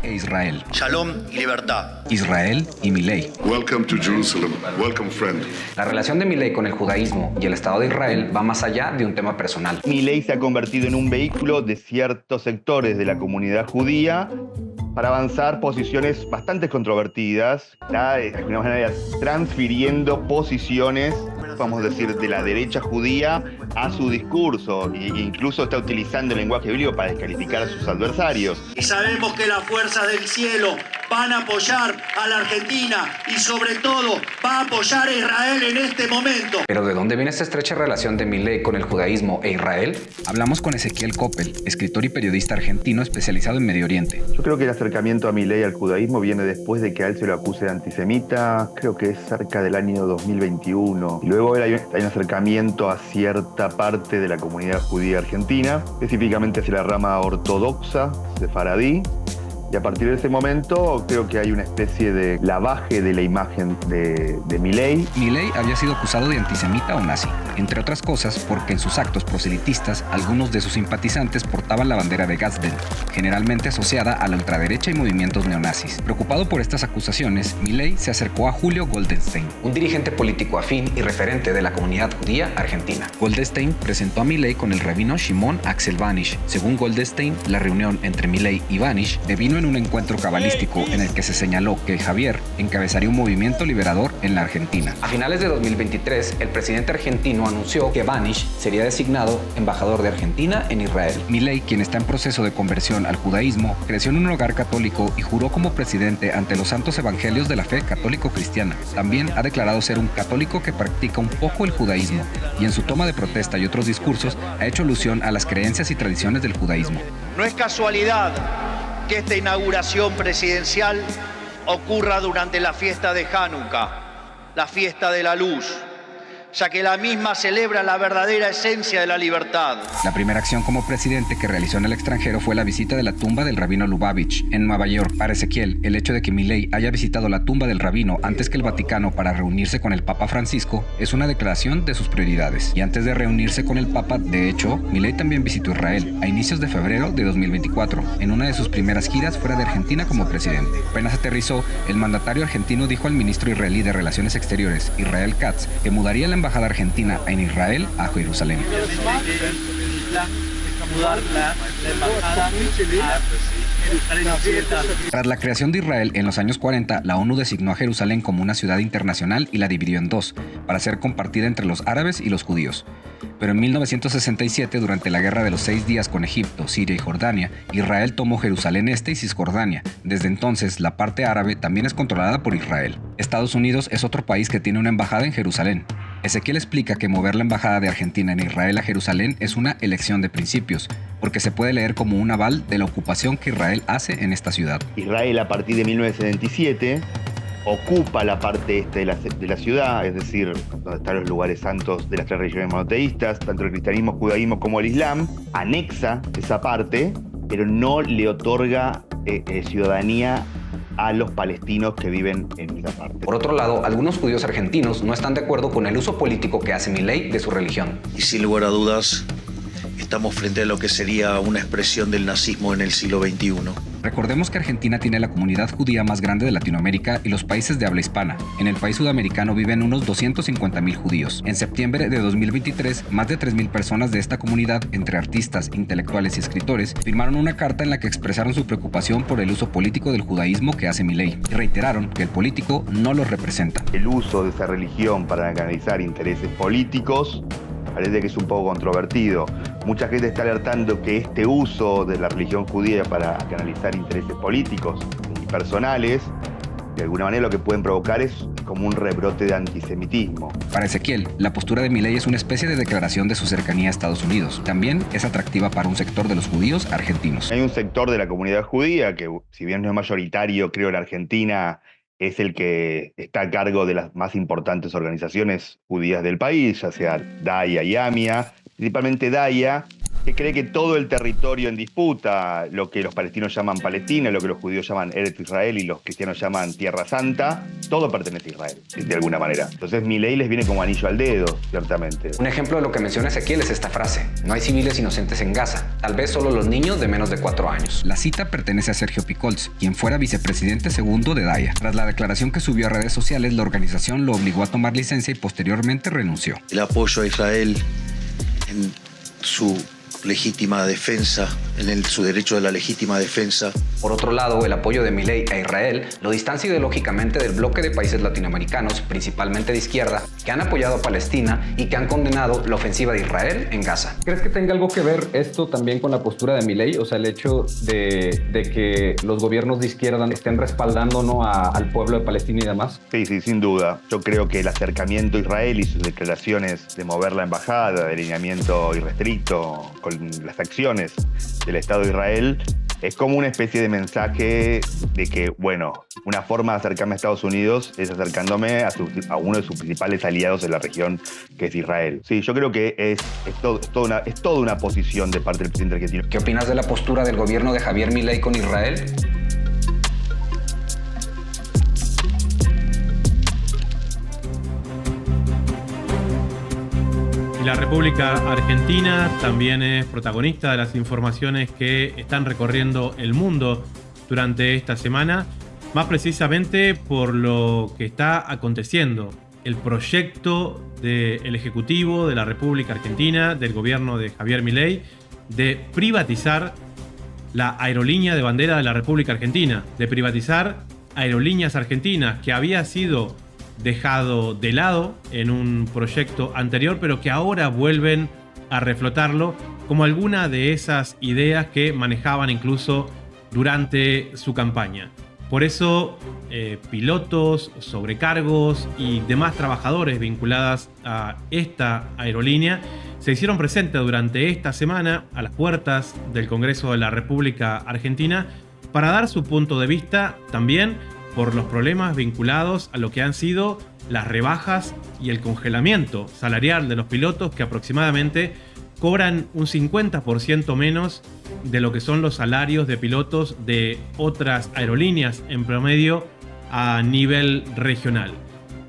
E Israel. Shalom y libertad. Israel y Milei. Welcome to Jerusalem. Welcome, friend. La relación de Milei con el judaísmo y el Estado de Israel va más allá de un tema personal. Milei se ha convertido en un vehículo de ciertos sectores de la comunidad judía para avanzar posiciones bastante controvertidas, de alguna manera transfiriendo posiciones, vamos a decir, de la derecha judía a su discurso, e incluso está utilizando el lenguaje bíblico para descalificar a sus adversarios. Y sabemos que las fuerzas del cielo van a apoyar a la Argentina y sobre todo va a apoyar a Israel en este momento. ¿Pero de dónde viene esta estrecha relación de Milei con el judaísmo e Israel? Hablamos con Ezequiel Coppel, escritor y periodista argentino especializado en Medio Oriente. Yo creo que el acercamiento a Milei al judaísmo viene después de que a él se lo acuse de antisemita, creo que es cerca del año 2021. Y luego hay un acercamiento a cierta parte de la comunidad judía argentina, específicamente hacia la rama ortodoxa, sefaradí. Y a partir de ese momento creo que hay una especie de lavaje de la imagen de Milei. Milei había sido acusado de antisemita o nazi, entre otras cosas porque en sus actos proselitistas algunos de sus simpatizantes portaban la bandera de Gadsden, generalmente asociada a la ultraderecha y movimientos neonazis. Preocupado por estas acusaciones, Milei se acercó a Julio Goldenstein, un dirigente político afín y referente de la comunidad judía argentina. Goldenstein presentó a Milei con el rabino Shimon Axel Vanish. Según Goldenstein, la reunión entre Milei y Vanish devino en un encuentro cabalístico en el que se señaló que Javier encabezaría un movimiento liberador en la Argentina. A finales de 2023, el presidente argentino anunció que Vanish sería designado embajador de Argentina en Israel. Milei, quien está en proceso de conversión al judaísmo, creció en un hogar católico y juró como presidente ante los santos evangelios de la fe católico-cristiana. También ha declarado ser un católico que practica un poco el judaísmo y en su toma de protesta y otros discursos ha hecho alusión a las creencias y tradiciones del judaísmo. No es casualidad que esta inauguración presidencial ocurra durante la fiesta de Hanukkah, la fiesta de la luz, ya que la misma celebra la verdadera esencia de la libertad. La primera acción como presidente que realizó en el extranjero fue la visita de la tumba del rabino Lubavitch en Nueva York. Para Ezequiel, el hecho de que Milei haya visitado la tumba del rabino antes que el Vaticano para reunirse con el Papa Francisco es una declaración de sus prioridades. Y antes de reunirse con el Papa, de hecho, Milei también visitó Israel a inicios de febrero de 2024, en una de sus primeras giras fuera de Argentina como presidente. Apenas aterrizó, el mandatario argentino dijo al ministro israelí de Relaciones Exteriores, Israel Katz, que mudaría la embajada argentina en Israel a Jerusalén. Tras la creación de Israel en los años 40, la ONU designó a Jerusalén como una ciudad internacional y la dividió en dos, para ser compartida entre los árabes y los judíos. Pero en 1967, durante la Guerra de los 6 días con Egipto, Siria y Jordania, Israel tomó Jerusalén Este y Cisjordania. Desde entonces, la parte árabe también es controlada por Israel. Estados Unidos es otro país que tiene una embajada en Jerusalén. Ezequiel explica que mover la embajada de Argentina en Israel a Jerusalén es una elección de principios, porque se puede leer como un aval de la ocupación que Israel hace en esta ciudad. Israel, a partir de 1977, ocupa la parte este de la ciudad, es decir, donde están los lugares santos de las 3 religiones monoteístas, tanto el cristianismo, judaísmo como el islam, anexa esa parte, pero no le otorga ciudadanía a los palestinos que viven en esa parte. Por otro lado, algunos judíos argentinos no están de acuerdo con el uso político que hace Milei de su religión. Y sin lugar a dudas, estamos frente a lo que sería una expresión del nazismo en el siglo XXI. Recordemos que Argentina tiene la comunidad judía más grande de Latinoamérica y los países de habla hispana. En el país sudamericano viven unos 250.000 judíos. En septiembre de 2023, más de 3.000 personas de esta comunidad, entre artistas, intelectuales y escritores, firmaron una carta en la que expresaron su preocupación por el uso político del judaísmo que hace Milei y reiteraron que el político no los representa. El uso de esa religión para canalizar intereses políticos parece que es un poco controvertido. Mucha gente está alertando que este uso de la religión judía para canalizar intereses políticos y personales, de alguna manera lo que pueden provocar es como un rebrote de antisemitismo. Para Ezequiel, la postura de Milei es una especie de declaración de su cercanía a Estados Unidos. También es atractiva para un sector de los judíos argentinos. Hay un sector de la comunidad judía que, si bien no es mayoritario, creo en Argentina, es el que está a cargo de las más importantes organizaciones judías del país, ya sea DAIA y AMIA, principalmente DAIA, que cree que todo el territorio en disputa, lo que los palestinos llaman Palestina, lo que los judíos llaman Eretz Israel y los cristianos llaman Tierra Santa, todo pertenece a Israel, de alguna manera. Entonces Milei les viene como anillo al dedo, ciertamente. Un ejemplo de lo que menciona Ezequiel es esta frase: no hay civiles inocentes en Gaza, tal vez solo los niños de menos de 4 años. La cita pertenece a Sergio Picolz, quien fuera vicepresidente segundo de DAIA. Tras la declaración que subió a redes sociales, la organización lo obligó a tomar licencia y posteriormente renunció. El apoyo a Israel en su legítima defensa, en su derecho de la legítima defensa. Por otro lado, el apoyo de Milei a Israel lo distancia ideológicamente del bloque de países latinoamericanos, principalmente de izquierda, que han apoyado a Palestina y que han condenado la ofensiva de Israel en Gaza. ¿Crees que tenga algo que ver esto también con la postura de Milei? O sea, el hecho de que los gobiernos de izquierda estén respaldando, ¿no?, al pueblo de Palestina y demás. Sí, sin duda. Yo creo que el acercamiento a Israel y sus declaraciones de mover la embajada, de alineamiento irrestricto con las acciones del Estado de Israel, es como una especie de mensaje de que, bueno, una forma de acercarme a Estados Unidos es acercándome a uno de sus principales aliados en la región, que es Israel. Sí, yo creo que es toda una posición de parte del presidente argentino. ¿Qué opinas de la postura del gobierno de Javier Milei con Israel? Y la República Argentina también es protagonista de las informaciones que están recorriendo el mundo durante esta semana, más precisamente por lo que está aconteciendo. El proyecto del Ejecutivo de la República Argentina, del gobierno de Javier Milei, de privatizar la aerolínea de bandera de la República Argentina, de privatizar Aerolíneas Argentinas, que había sido dejado de lado en un proyecto anterior, pero que ahora vuelven a reflotarlo como alguna de esas ideas que manejaban incluso durante su campaña. Por eso, pilotos, sobrecargos y demás trabajadores vinculadas a esta aerolínea se hicieron presentes durante esta semana a las puertas del Congreso de la República Argentina para dar su punto de vista también por los problemas vinculados a lo que han sido las rebajas y el congelamiento salarial de los pilotos, que aproximadamente cobran un 50% menos de lo que son los salarios de pilotos de otras aerolíneas en promedio a nivel regional.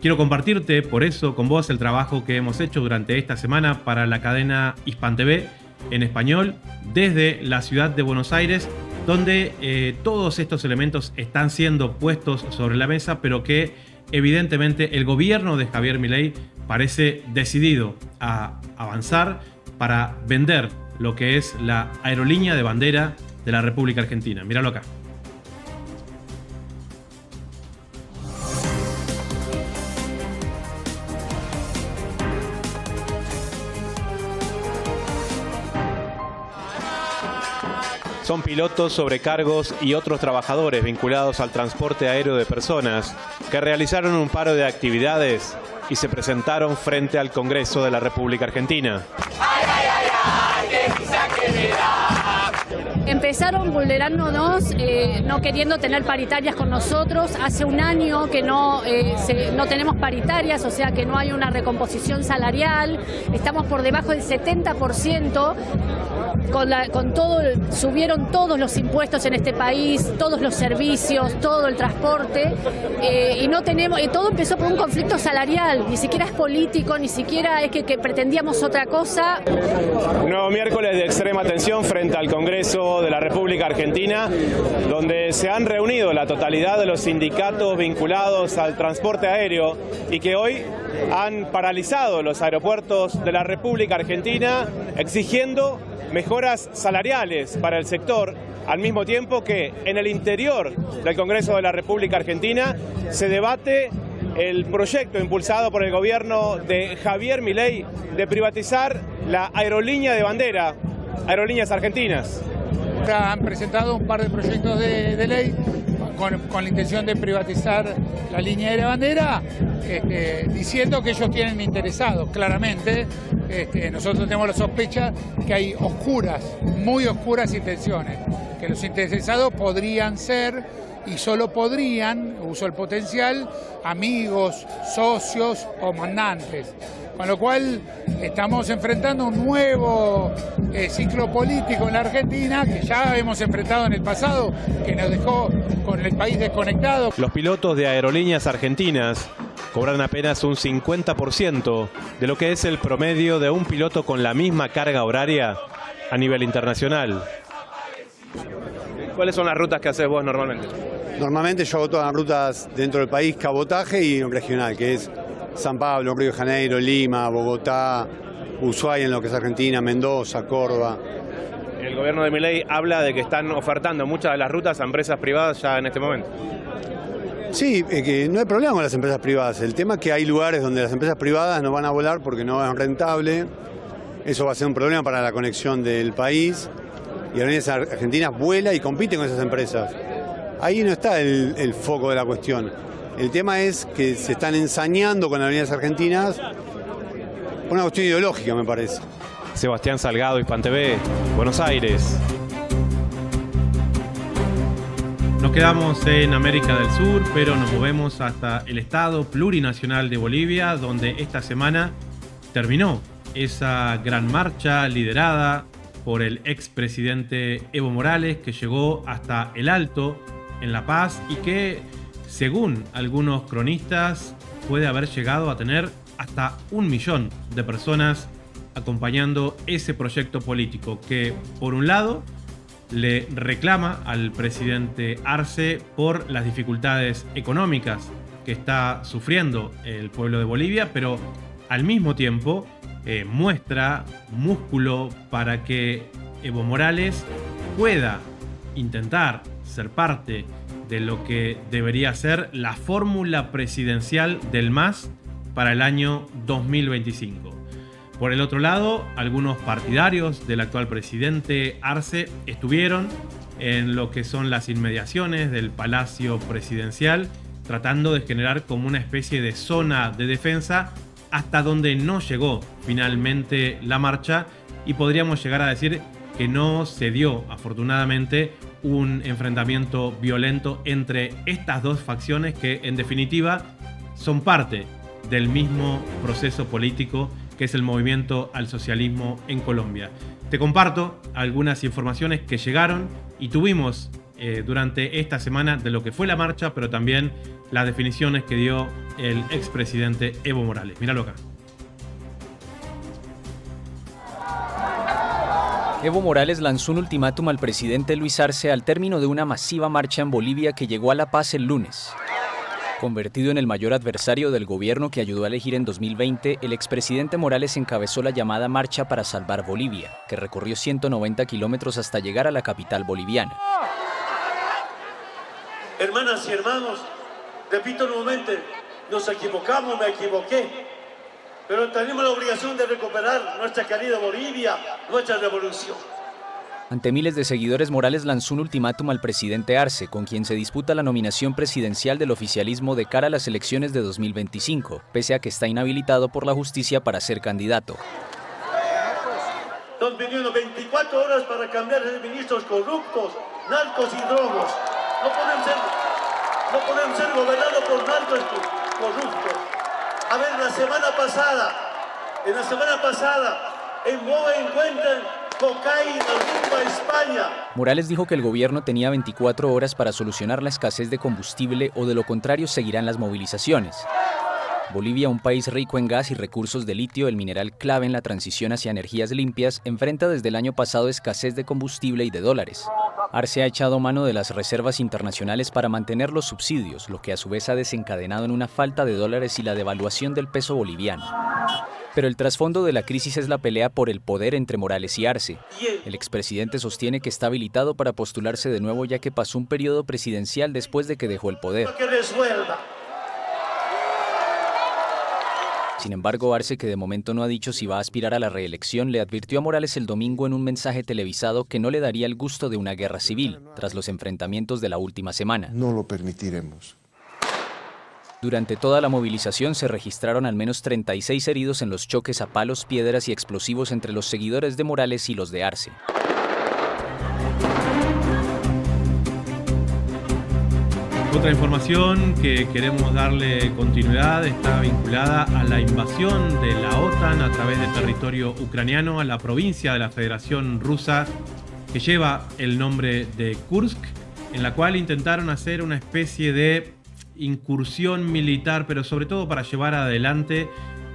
Quiero compartirte por eso con vos el trabajo que hemos hecho durante esta semana para la cadena Hispan TV en español desde la ciudad de Buenos Aires, donde todos estos elementos están siendo puestos sobre la mesa, pero que evidentemente el gobierno de Javier Milei parece decidido a avanzar para vender lo que es la aerolínea de bandera de la República Argentina. Míralo acá. Son pilotos, sobrecargos y otros trabajadores vinculados al transporte aéreo de personas que realizaron un paro de actividades y se presentaron frente al Congreso de la República Argentina. Empezaron vulnerándonos, no queriendo tener paritarias con nosotros. Hace un año que no tenemos paritarias, o sea que no hay una recomposición salarial. Estamos por debajo del 70%. Subieron todos los impuestos en este país, todos los servicios, todo el transporte, y no tenemos, todo empezó por un conflicto salarial, ni siquiera es político, ni siquiera es que pretendíamos otra cosa. Un nuevo miércoles de extrema tensión frente al Congreso de la República Argentina, donde se han reunido la totalidad de los sindicatos vinculados al transporte aéreo y que hoy han paralizado los aeropuertos de la República Argentina exigiendo mejoras salariales para el sector, al mismo tiempo que en el interior del Congreso de la República Argentina se debate el proyecto impulsado por el gobierno de Javier Milei de privatizar la aerolínea de bandera, Aerolíneas Argentinas. Han presentado un par de proyectos de ley con la intención de privatizar la línea aérea bandera, diciendo que ellos tienen interesados, claramente. Nosotros tenemos la sospecha que hay muy oscuras intenciones, que los interesados podrían ser, y solo podrían, uso el potencial, amigos, socios o mandantes. Con lo cual estamos enfrentando un nuevo ciclo político en la Argentina que ya hemos enfrentado en el pasado, que nos dejó con el país desconectado. Los pilotos de Aerolíneas Argentinas cobran apenas un 50% de lo que es el promedio de un piloto con la misma carga horaria a nivel internacional. ¿Cuáles son las rutas que haces vos normalmente? Normalmente yo hago todas las rutas dentro del país, cabotaje y regional, que es San Pablo, Río de Janeiro, Lima, Bogotá, Ushuaia en lo que es Argentina, Mendoza, Córdoba. El gobierno de Milei habla de que están ofertando muchas de las rutas a empresas privadas ya en este momento. Sí, que no hay problema con las empresas privadas. El tema es que hay lugares donde las empresas privadas no van a volar porque no es rentable. Eso va a ser un problema para la conexión del país. Y Aerolíneas Argentinas vuela y compite con esas empresas. Ahí no está el foco de la cuestión. El tema es que se están ensañando con Aerolíneas Argentinas por una cuestión ideológica, me parece. Sebastián Salgado, Hispan TV, Buenos Aires. Nos quedamos en América del Sur, pero nos movemos hasta el Estado Plurinacional de Bolivia, donde esta semana terminó esa gran marcha liderada por el expresidente Evo Morales, que llegó hasta el Alto en La Paz y que, según algunos cronistas, puede haber llegado a tener hasta 1 millón de personas acompañando ese proyecto político que, por un lado, le reclama al presidente Arce por las dificultades económicas que está sufriendo el pueblo de Bolivia, pero al mismo tiempo muestra músculo para que Evo Morales pueda intentar ser parte de lo que debería ser la fórmula presidencial del MAS para el año 2025. Por el otro lado, algunos partidarios del actual presidente Arce estuvieron en lo que son las inmediaciones del Palacio Presidencial, tratando de generar como una especie de zona de defensa hasta donde no llegó finalmente la marcha, y podríamos llegar a decir que no se dio, afortunadamente, un enfrentamiento violento entre estas dos facciones que, en definitiva, son parte del mismo proceso político que es el movimiento al socialismo en Colombia. Te comparto algunas informaciones que llegaron y tuvimos durante esta semana de lo que fue la marcha, pero también las definiciones que dio el expresidente Evo Morales. Míralo acá. Evo Morales lanzó un ultimátum al presidente Luis Arce al término de una masiva marcha en Bolivia que llegó a La Paz el lunes. Convertido en el mayor adversario del gobierno que ayudó a elegir en 2020, el expresidente Morales encabezó la llamada Marcha para Salvar Bolivia, que recorrió 190 kilómetros hasta llegar a la capital boliviana. Hermanas y hermanos, repito nuevamente, nos equivocamos, me equivoqué, pero tenemos la obligación de recuperar nuestra querida Bolivia, nuestra revolución. Ante miles de seguidores, Morales lanzó un ultimátum al presidente Arce, con quien se disputa la nominación presidencial del oficialismo de cara a las elecciones de 2025, pese a que está inhabilitado por la justicia para ser candidato. Están pidiendo 24 horas para cambiar de ministros corruptos, narcos y drogos. No podemos ser gobernados por narcos corruptos. A ver, en la semana pasada, en Boa encuentran cocaína rumbo a España. Morales dijo que el gobierno tenía 24 horas para solucionar la escasez de combustible o de lo contrario seguirán las movilizaciones. Bolivia, un país rico en gas y recursos de litio, el mineral clave en la transición hacia energías limpias, enfrenta desde el año pasado escasez de combustible y de dólares. Arce ha echado mano de las reservas internacionales para mantener los subsidios, lo que a su vez ha desencadenado en una falta de dólares y la devaluación del peso boliviano. Pero el trasfondo de la crisis es la pelea por el poder entre Morales y Arce. El expresidente sostiene que está habilitado para postularse de nuevo ya que pasó un periodo presidencial después de que dejó el poder. Sin embargo, Arce, que de momento no ha dicho si va a aspirar a la reelección, le advirtió a Morales el domingo en un mensaje televisado que no le daría el gusto de una guerra civil, tras los enfrentamientos de la última semana. No lo permitiremos. Durante toda la movilización se registraron al menos 36 heridos en los choques a palos, piedras y explosivos entre los seguidores de Morales y los de Arce. Otra información que queremos darle continuidad está vinculada a la invasión de la OTAN a través del territorio ucraniano a la provincia de la Federación Rusa que lleva el nombre de Kursk, en la cual intentaron hacer una especie de incursión militar, pero sobre todo para llevar adelante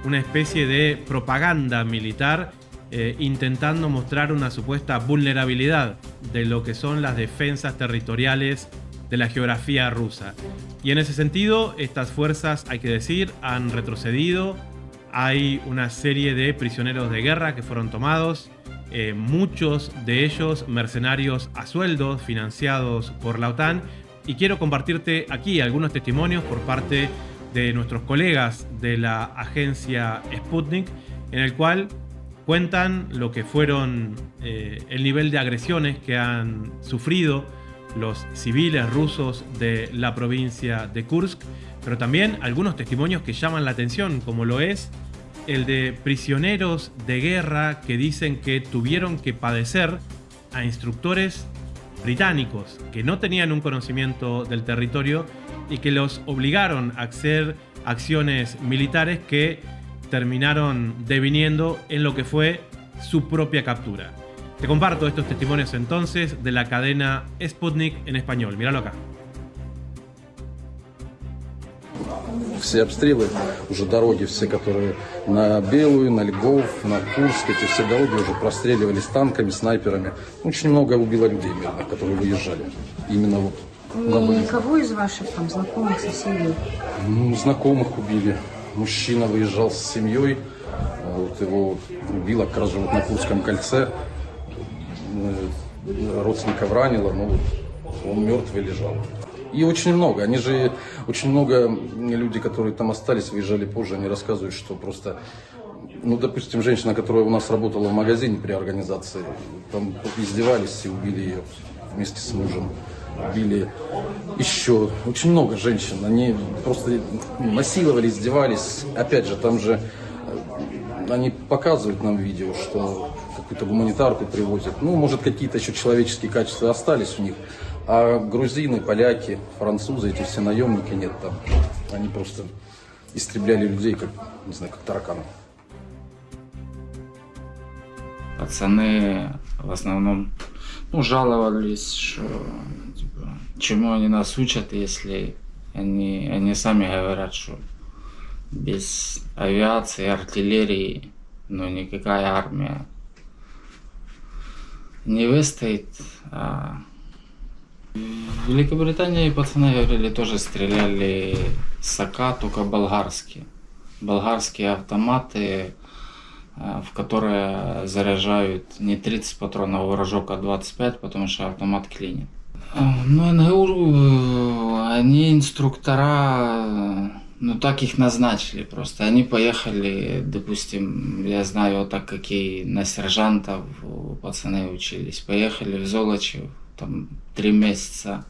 una especie de propaganda militar, intentando mostrar una supuesta vulnerabilidad de lo que son las defensas territoriales de la geografía rusa. Y en ese sentido, estas fuerzas, hay que decir, han retrocedido. Hay una serie de prisioneros de guerra que fueron tomados, muchos de ellos mercenarios a sueldo, financiados por la OTAN. Y quiero compartirte aquí algunos testimonios por parte de nuestros colegas de la agencia Sputnik, en el cual cuentan lo que fueron el nivel de agresiones que han sufrido los civiles rusos de la provincia de Kursk, pero también algunos testimonios que llaman la atención, como lo es el de prisioneros de guerra que dicen que tuvieron que padecer a instructores británicos que no tenían un conocimiento del territorio y que los obligaron a hacer acciones militares que terminaron deviniendo en lo que fue su propia captura. Te comparto estos testimonios entonces de la cadena Sputnik en español. Míralo acá. Все обстрелы, уже дороги все, которые на Белую, на Львов, на Курск, эти все дороги уже простреливались танками, снайперами. Очень много убило людей мирных, которые выезжали. Именно вот. Никого из ваших там знакомых, соседей? Знакомых убили. Мужчина выезжал с семьей, вот его убило как раз вот на Курском кольце. Родственников ранило, но он мертвый лежал. И очень много, очень много людей, которые там остались, выезжали позже, они рассказывают, что просто, допустим, женщина, которая у нас работала в магазине при организации, там издевались и убили ее вместе с мужем. Убили еще очень много женщин, они просто насиловали, издевались. Опять же, там же они показывают нам видео, что какую-то гуманитарку привозят. Может, какие-то еще человеческие качества остались у них. А грузины, поляки, французы, эти все наемники нет там. Они просто истребляли людей, как, не знаю, как тараканов. Пацаны в основном жаловались, что чему они нас учат, если они сами говорят, что без авиации, артиллерии, никакая армия не выстоит. В Великобритании пацаны говорили, тоже стреляли с АК, только болгарские. Болгарские автоматы, в которые заряжают не 30 патронов в рожок, а 25, потому что автомат клинит. Ну, НГУ, они инструктора, ну так их назначили просто. Они поехали, допустим, я знаю, так как и на сержантов пацаны учились. Поехали в Золочев, там 3 месяца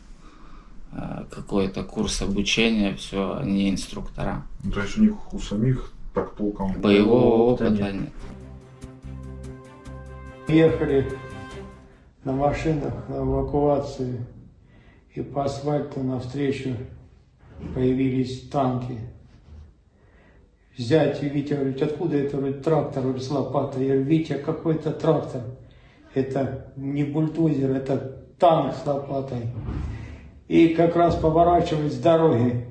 какой-то курс обучения, все, они инструктора. То есть у них у самих так толком боевого опыта нет. Ехали на машинах на эвакуацию, и по асфальту навстречу появились танки. Взять и Витя говорит, откуда это? Говорит, трактор с лопатой. Я говорю, Витя, какой-то трактор. Это не бульдозер, это танк с лопатой. И как раз поворачивает с дороги.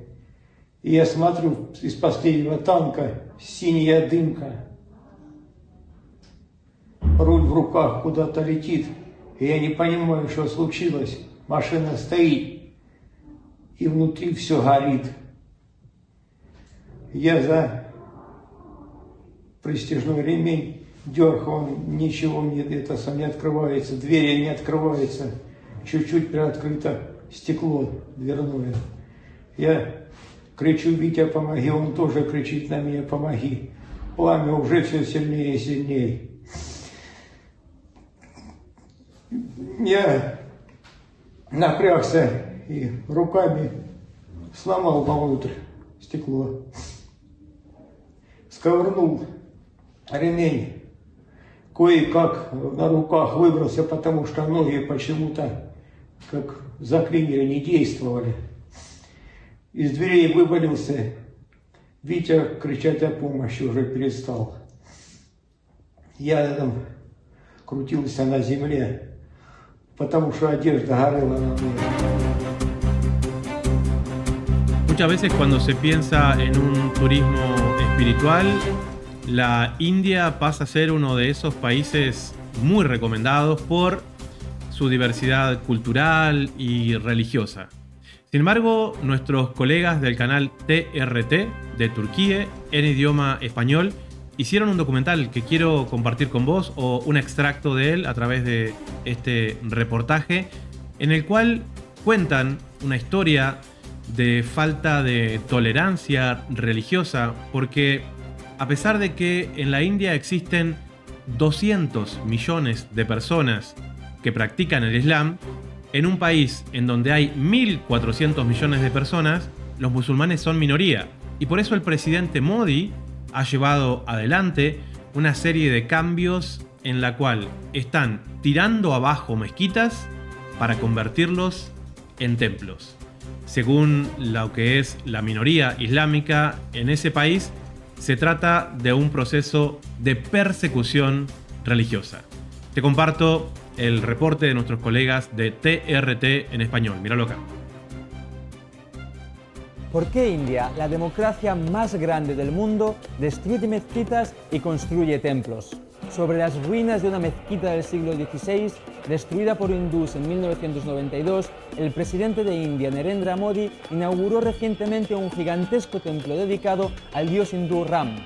И я смотрю, из последнего танка синяя дымка. Руль в руках куда-то летит. И я не понимаю, что случилось. Машина стоит. И внутри все горит. Я за пристяжной ремень дергал, он ничего не открывается, двери не открываются. Чуть-чуть приоткрыто стекло дверное. Я кричу, Витя, помоги, он тоже кричит на меня, помоги. Пламя уже все сильнее и сильнее. Я напрягся и руками сломал вовнутрь стекло. Сковырнул ремень. Кое-как на руках выбрался, потому что ноги почему-то как заклинили, не действовали. Из дверей вывалился. Витя кричать о помощи уже перестал. Я там крутился на земле, потому что одежда горела на мне. Muchas veces cuando se piensa en un turismo espiritual, la India pasa a ser uno de esos países muy recomendados por su diversidad cultural y religiosa. Sin embargo, nuestros colegas del canal TRT de Turquía en idioma español hicieron un documental que quiero compartir con vos, o un extracto de él a través de este reportaje, en el cual cuentan una historia de falta de tolerancia religiosa, porque a pesar de que en la India existen 200 millones de personas que practican el Islam, en un país en donde hay 1.400 millones de personas, los musulmanes son minoría. Y por eso el presidente Modi ha llevado adelante una serie de cambios en la cual están tirando abajo mezquitas para convertirlos en templos. Según lo que es la minoría islámica en ese país, se trata de un proceso de persecución religiosa. Te comparto el reporte de nuestros colegas de TRT en español. Míralo acá. ¿Por qué India, la democracia más grande del mundo, destruye mezquitas y construye templos? Sobre las ruinas de una mezquita del siglo XVI, destruida por hindús en 1992, el presidente de India, Narendra Modi, inauguró recientemente un gigantesco templo dedicado al dios hindú Ram.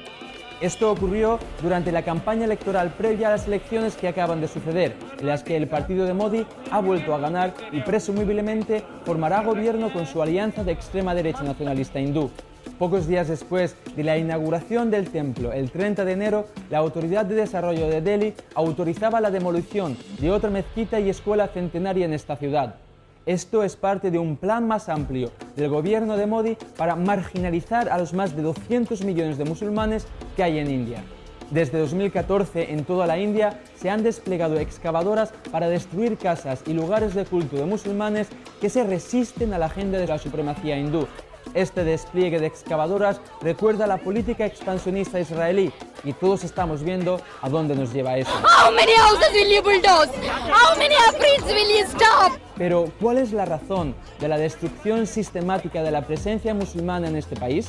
Esto ocurrió durante la campaña electoral previa a las elecciones que acaban de suceder, en las que el partido de Modi ha vuelto a ganar y presumiblemente formará gobierno con su alianza de extrema derecha nacionalista hindú. Pocos días después de la inauguración del templo, el 30 de enero, la Autoridad de Desarrollo de Delhi autorizaba la demolición de otra mezquita y escuela centenaria en esta ciudad. Esto es parte de un plan más amplio del gobierno de Modi para marginalizar a los más de 200 millones de musulmanes que hay en India. Desde 2014, en toda la India, se han desplegado excavadoras para destruir casas y lugares de culto de musulmanes que se resisten a la agenda de la supremacía hindú. Este despliegue de excavadoras recuerda la política expansionista israelí y todos estamos viendo a dónde nos lleva eso. How many houses will you bulldoze? How many afreets will you stop? Pero, ¿cuál es la razón de la destrucción sistemática de la presencia musulmana en este país?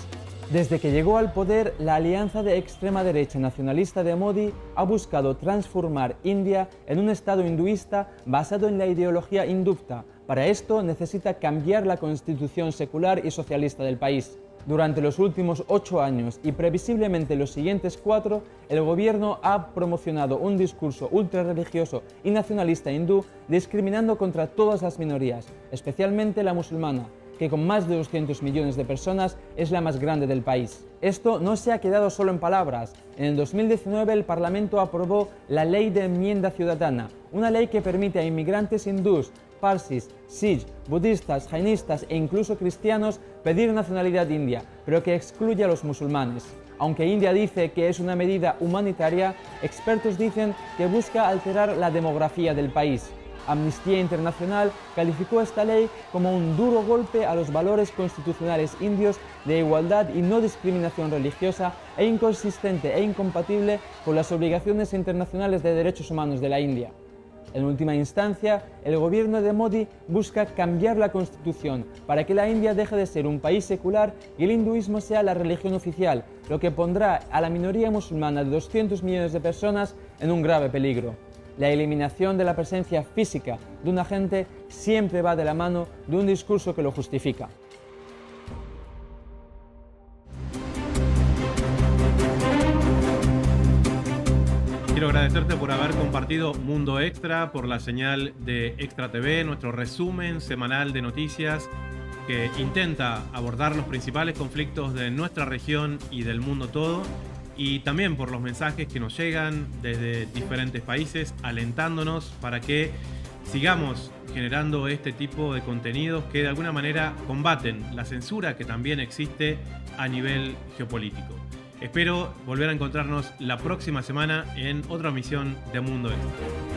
Desde que llegó al poder, la alianza de extrema derecha nacionalista de Modi ha buscado transformar India en un estado hinduista basado en la ideología hindufta, Para esto necesita cambiar la constitución secular y socialista del país. Durante los últimos 8 años y previsiblemente los siguientes 4, el gobierno ha promocionado un discurso ultrarreligioso y nacionalista hindú discriminando contra todas las minorías, especialmente la musulmana, que con más de 200 millones de personas es la más grande del país. Esto no se ha quedado solo en palabras. En el 2019 el Parlamento aprobó la Ley de Enmienda Ciudadana, una ley que permite a inmigrantes hindús, parsis, sikhs, budistas, jainistas e incluso cristianos pedir nacionalidad india, pero que excluye a los musulmanes. Aunque India dice que es una medida humanitaria, expertos dicen que busca alterar la demografía del país. Amnistía Internacional calificó esta ley como un duro golpe a los valores constitucionales indios de igualdad y no discriminación religiosa e inconsistente e incompatible con las obligaciones internacionales de derechos humanos de la India. En última instancia, el gobierno de Modi busca cambiar la constitución para que la India deje de ser un país secular y el hinduismo sea la religión oficial, lo que pondrá a la minoría musulmana de 200 millones de personas en un grave peligro. La eliminación de la presencia física de un agente siempre va de la mano de un discurso que lo justifica. Quiero agradecerte por haber compartido Mundo Extra por la señal de Extra TV, nuestro resumen semanal de noticias que intenta abordar los principales conflictos de nuestra región y del mundo todo, y también por los mensajes que nos llegan desde diferentes países alentándonos para que sigamos generando este tipo de contenidos que de alguna manera combaten la censura que también existe a nivel geopolítico. Espero volver a encontrarnos la próxima semana en otra emisión de Mundo Extra.